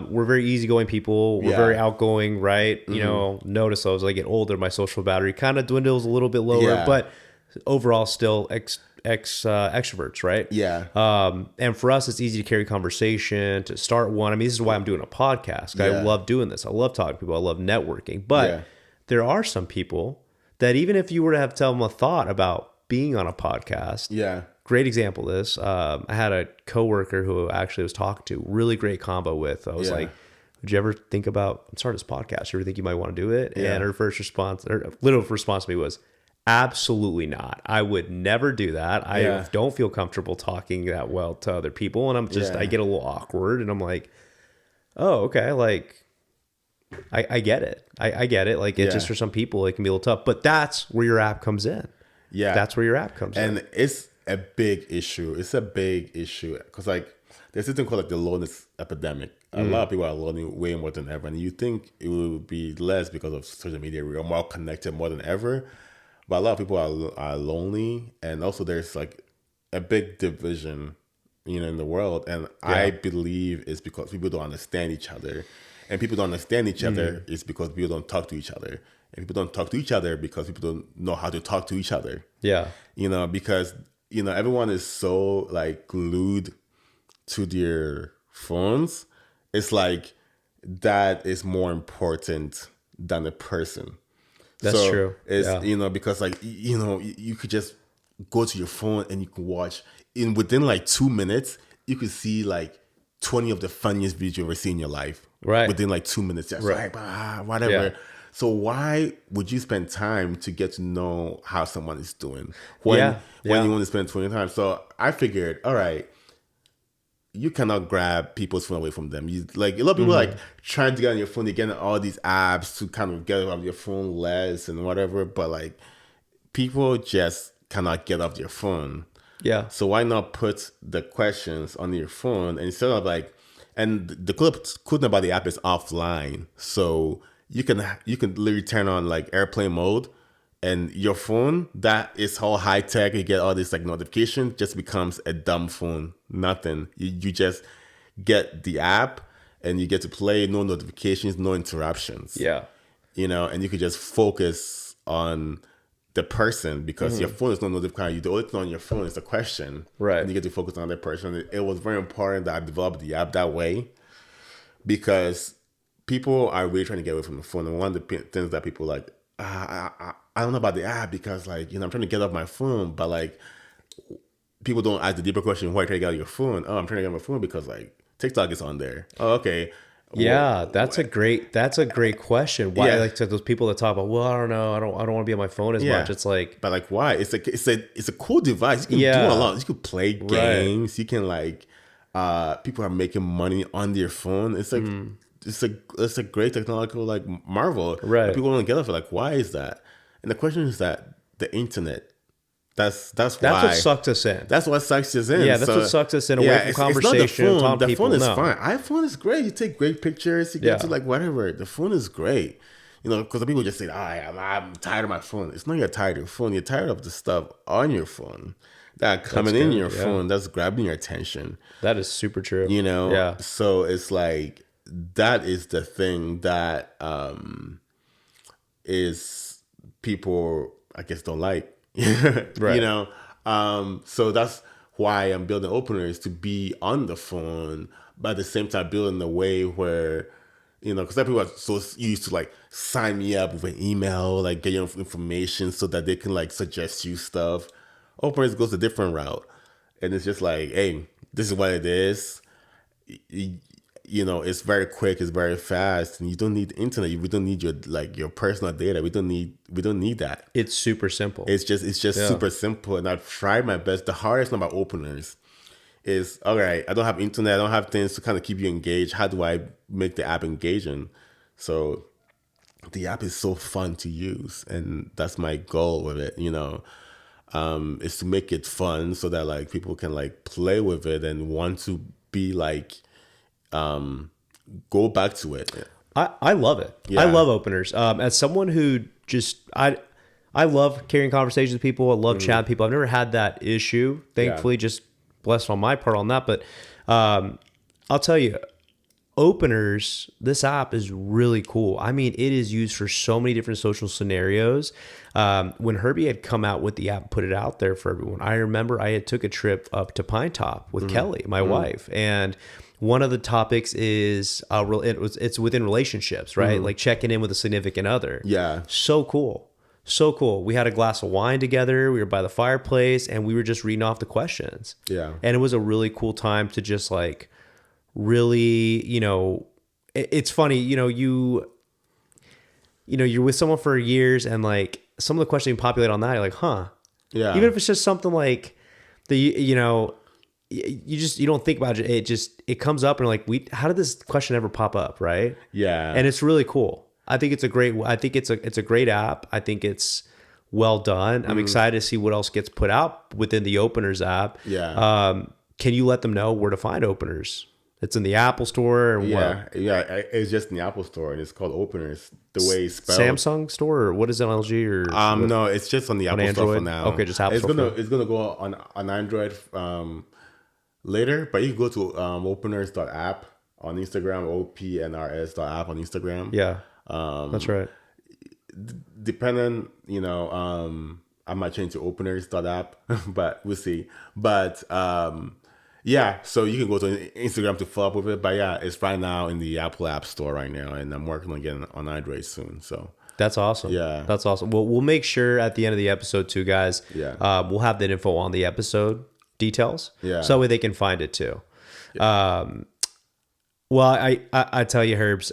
We're very easygoing people. We're very outgoing, right? Notice as I get older, my social battery kind of dwindles a little bit lower, but overall still extroverts, right? And for us, it's easy to carry conversation, to start one. I mean, this is why I'm doing a podcast. I love doing this. I love talking to people. I love networking. But there are some people that even if you were to tell them a thought about being on a podcast, great example of this. I had a coworker who actually was talking to, really great combo with. I was like, would you ever think about starting this podcast? You ever think you might want to do it? Yeah. And her first response, or little response to me was, absolutely not. I would never do that. I don't feel comfortable talking that well to other people. And I'm just, I get a little awkward and I'm like, oh, okay. Like, I get it. I get it. Like, it's just for some people, it can be a little tough, but that's where your app comes in. Yeah. That's where your app comes in. And it's a big issue. It's a big issue. Because, like, there's something called, like, the loneliness epidemic. A lot of people are lonely way more than ever. And you think it would be less because of social media. We are more connected more than ever. But a lot of people are lonely. And also there's, like, a big division, in the world. And I believe it's because people don't understand each other. And people don't understand each other is because people don't talk to each other. And people don't talk to each other because people don't know how to talk to each other. Yeah. Because, everyone is so, like, glued to their phones. It's like that is more important than the person. That's true. It's, because, like, you could just go to your phone and you can watch within like 2 minutes, you could see like 20 of the funniest videos you ever seen in your life. Right. Within like 2 minutes. Just like, whatever. Yeah. So why would you spend time to get to know how someone is doing when you want to spend 20 time? So I figured, all right, you cannot grab people's phone away from them. You like a lot of people like trying to get on your phone, they get on all these apps to kind of get off your phone less and whatever, but like people just cannot get off their phone. Yeah. So why not put the questions on your phone and instead of like, and the cool thing about the app is offline. So you can literally turn on like airplane mode and your phone that is all high tech. You get all this like notification just becomes a dumb phone. Nothing. You just get the app and you get to play, no notifications, no interruptions. Yeah. And you could just focus on the person because your phone is not notification. The only thing on your phone is a question. Right. And you get to focus on that person. It was very important that I developed the app that way because people are really trying to get away from the phone. And one of the things that people like, I don't know about the app because like, I'm trying to get off my phone, but like people don't ask the deeper question, why are you trying to get out of your phone? Oh, I'm trying to get on my phone because like TikTok is on there. Oh, okay. Yeah, that's a great question. Why like to those people that talk about, well, I don't know, I don't want to be on my phone as much. It's like, but like why? It's a cool device. You can do a lot. You can play games. You can like people are making money on their phone. It's like it's a great technological like marvel. Right. But people don't get off it. Like, why is that? And the question is that the internet. That's what sucked us in. That's what sucks us in. Yeah, that's what sucks us in away from conversation. It's not the phone. The phone is fine. iPhone is great. You take great pictures. You get to like whatever. The phone is great. Because people just say, I'm tired of my phone. It's not you're tired of your phone. You're tired of the stuff on your phone that coming in your phone that's grabbing your attention. That is super true. Yeah. So it's like that is the thing that is people I guess don't like. Right. So that's why I'm building OPNRS to be on the phone, but at the same time building a way where, because people are so used to like sign me up with an email, like get your information so that they can like suggest you stuff. OPNRS goes a different route. And it's just like, hey, this is what it is. It's very quick, it's very fast, and you don't need the internet. We don't need your personal data. We don't need that. It's super simple. It's just super simple. And I've tried my best. The hardest thing about OPNRS is, all right, I don't have internet, I don't have things to kind of keep you engaged. How do I make the app engaging? So the app is so fun to use, and that's my goal with it, is to make it fun so that like people can like play with it and want to be like go back to it. I love it. Yeah. I love OPNRS. As someone who just I love carrying conversations with people. I love chatting with people. I've never had that issue. Thankfully, just blessed on my part on that. But I'll tell you, OPNRS, this app is really cool. I mean, it is used for so many different social scenarios. When Herbie had come out with the app and put it out there for everyone, I remember I had took a trip up to Pine Top with Kelly, my wife, and one of the topics is it's within relationships, right? Like checking in with a significant other. Yeah. So cool. So cool. We had a glass of wine together. We were by the fireplace and we were just reading off the questions. Yeah. And it was a really cool time to just like really, it's funny, you're with someone for years and like some of the questions you populate on that, you're like, huh. Yeah. Even if it's just something like you don't think about it. It comes up and like, how did this question ever pop up? Right. Yeah. And it's really cool. I think it's a great app. I think it's well done. I'm excited to see what else gets put out within the Openers app. Yeah. Can you let them know where to find Openers? It's in the Apple Store or what? Yeah. It's just in the Apple Store and it's called Openers. The way it's spelled. Samsung Store or what is it, LG or? No, it's just on the Apple Store for now. Okay, just Apple Store. It's gonna go on Android later, but you can go to openers.app on Instagram, OPNRS.app on Instagram. Yeah. That's right. Depending, I might change to openers.app, but we'll see. But yeah, so you can go to Instagram to follow up with it. But yeah, it's right now in the Apple App Store right now, and I'm working on getting on Android soon. So that's awesome. Yeah, that's awesome. Well, we'll make sure at the end of the episode too, guys. Yeah, we'll have that info on the episode details. Yeah, so that way they can find it too. Yeah. Well, I tell you, Herbs.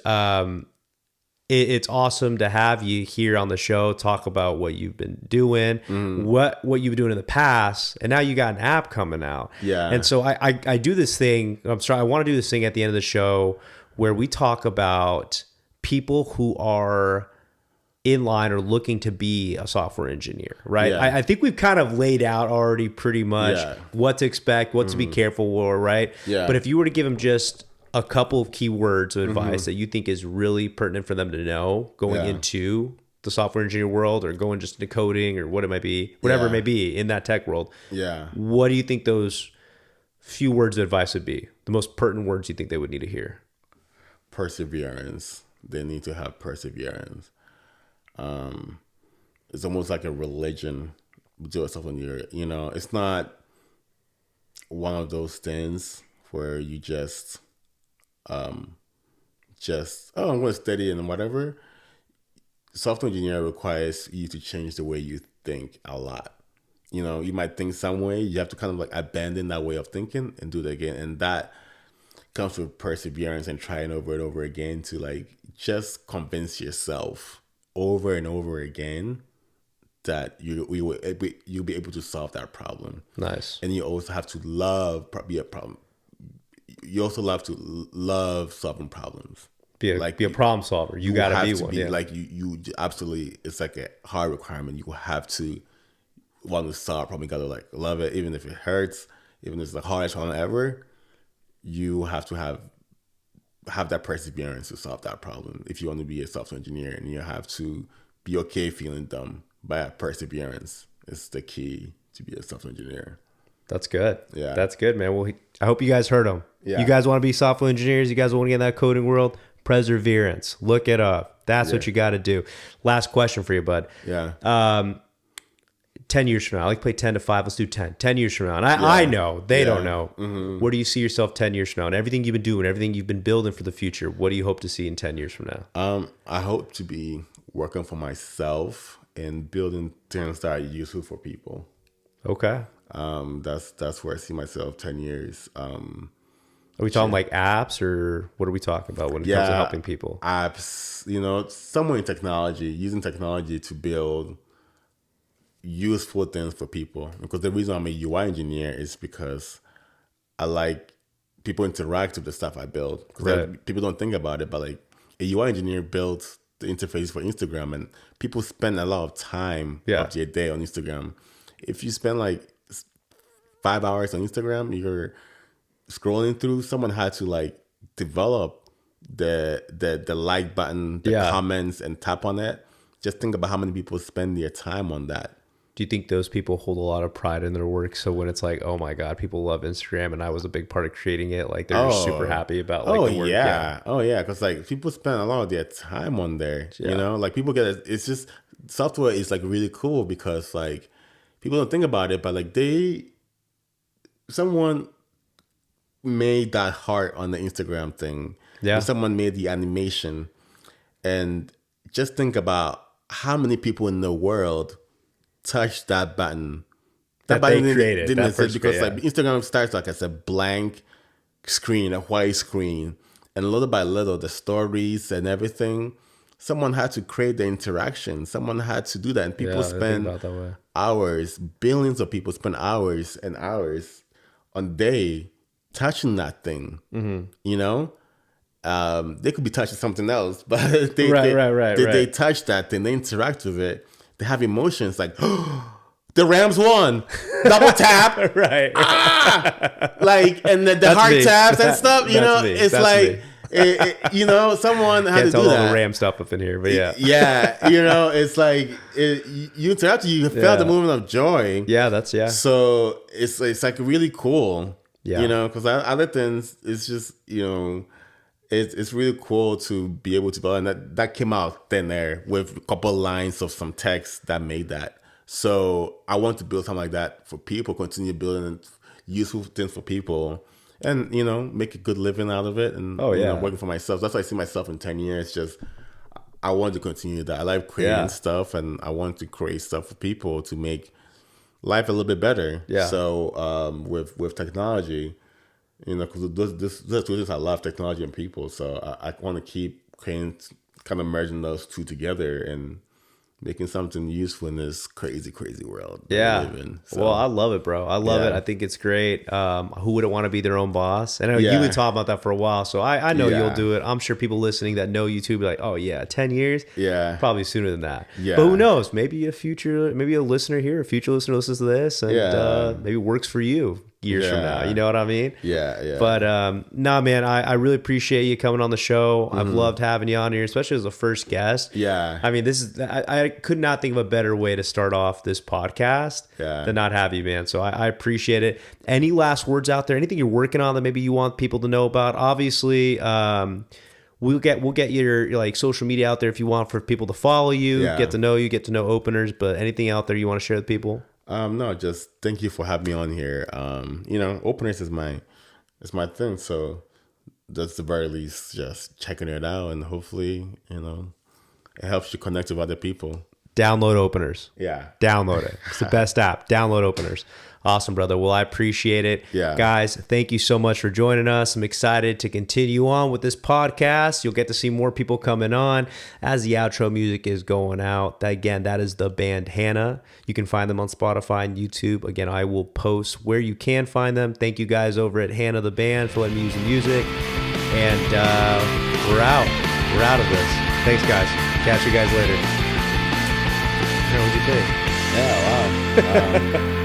It's awesome to have you here on the show, talk about what you've been doing, what you've been doing in the past, and now you got an app coming out. Yeah. And so I do this thing. I'm sorry, I want to do this thing at the end of the show where we talk about people who are in line or looking to be a software engineer, right? Yeah. I think we've kind of laid out already pretty much what to expect, what to be careful for, right? Yeah. But if you were to give them just a couple of keywords of advice that you think is really pertinent for them to know going into the software engineer world or going just into coding or what it might be, whatever it may be in that tech world. Yeah. What do you think those few words of advice would be? The most pertinent words you think they would need to hear? Perseverance. They need to have perseverance. It's almost like a religion to a software engineer. It's not one of those things where you just I'm going to study and whatever. Software engineer requires you to change the way you think a lot. You might think some way, you have to kind of like abandon that way of thinking and do it again. And that comes with perseverance and trying over and over again to like just convince yourself over and over again that you'll be able to solve that problem. Nice. And you also have to be a problem. You also love to love solving problems. Be a problem solver. You got to be one. Yeah. Like you absolutely. It's like a hard requirement. You have to want to solve a problem. You got to like love it, even if it hurts, even if it's the hardest problem ever. You have to have that perseverance to solve that problem. If you want to be a software engineer, and you have to be okay feeling dumb, but perseverance is the key to be a software engineer. That's good. Yeah. That's good, man. Well, I hope you guys heard him. Yeah. You guys want to be software engineers? You guys want to get in that coding world? Perseverance. Look it up. That's what you got to do. Last question for you, bud. Yeah. 10 years from now. I like to play 10 to 5. Let's do 10. 10 years from now. And I know. They don't know. Mm-hmm. Where do you see yourself 10 years from now? And everything you've been doing, everything you've been building for the future, what do you hope to see in 10 years from now? I hope to be working for myself and building things that are useful for people. Okay. That's where I see myself 10 years. Are we talking like apps or what are we talking about when it comes to helping people? Apps, somewhere in technology, using technology to build useful things for people. Because the reason I'm a UI engineer is because I like people interact with the stuff I build. Because people don't think about it, but like a UI engineer builds the interface for Instagram, and people spend a lot of time of their day on Instagram. If you spend like 5 hours on Instagram, you're scrolling through. Someone had to like develop the like button, the comments, and tap on it. Just think about how many people spend their time on that. Do you think those people hold a lot of pride in their work? So when it's like, oh my God, people love Instagram and I was a big part of creating it, like they're just super happy about like the work. Oh yeah. Because like people spend a lot of their time on there, like people it's just software is like really cool because like people don't think about it, but like someone made that heart on the Instagram thing. Yeah. Someone made the animation, and just think about how many people in the world touched that button? That button they created. didn't That exist first because create, like Instagram starts like as a blank screen, a white screen, and little by little, the stories and everything. Someone had to create the interaction. Someone had to do that, and people I think spend about it that way. hours. Billions of people spend hours and hours on day touching that thing. You know, they could be touching something else, but they touch that thing. They interact with it. They have emotions like, the Rams won, double tap, Right. Like, and the heart taps and stuff. You know, it's like. You know, someone had to do that. Can't tell all the Ram stuff up in here, but yeah. Yeah, you know, it's like you interact, you felt the movement of joy. Yeah, that's So it's like really cool. Yeah, you know, because other things, it's just, you know, it's really cool to be able to go, and that came out thin there with a couple of lines of some text that made that. So I want to build something like that for people, continue building useful things for people. And, you know, make a good living out of it. And, you know, working for myself. That's why I see myself in 10 years. Just, I want to continue that. I like creating stuff, and I want to create stuff for people to make life a little bit better. Yeah. So, with technology, you know, because this I love technology and people. So, I want to keep creating, kind of merging those two together and making something useful in this crazy, crazy world that we live in. So, well, I love it, bro. I love it. I think it's great. Who wouldn't want to be their own boss? And I know you've been talking about that for a while, so I know you'll do it. I'm sure people listening that know you too be like, oh yeah, 10 years? Yeah. Probably sooner than that. Yeah. But who knows? Maybe a listener here, a future listener listens to this, and maybe works for you years from now. You know what I mean? Yeah. But nah, man, I really appreciate you coming on the show. I've loved having you on here, especially as a first guest. Yeah. I mean, this is I could not think of a better way to start off this podcast than not have you, man. So I appreciate it. Any last words out there? Anything you're working on that maybe you want people to know about? Obviously, we'll get your like social media out there if you want for people to follow you, get to know you, get to know openers. But anything out there you want to share with people? No, just thank you for having me on here. You know, OPNRS is my thing. So that's the very least, just checking it out, and hopefully, you know, it helps you connect with other people. Download OPNRS. Yeah. Download it. It's the best app. Download OPNRS. Awesome, brother. Well, I appreciate it. Yeah. Guys, thank you so much for joining us. I'm excited to continue on with this podcast. You'll get to see more people coming on as the outro music is going out. Again, that is the band Hannah. You can find them on Spotify and YouTube. Again, I will post where you can find them. Thank you guys over at Hannah the Band for letting me use the music. And we're out. We're out of this. Thanks, guys. Catch you guys later. What'd you think? Yeah, wow.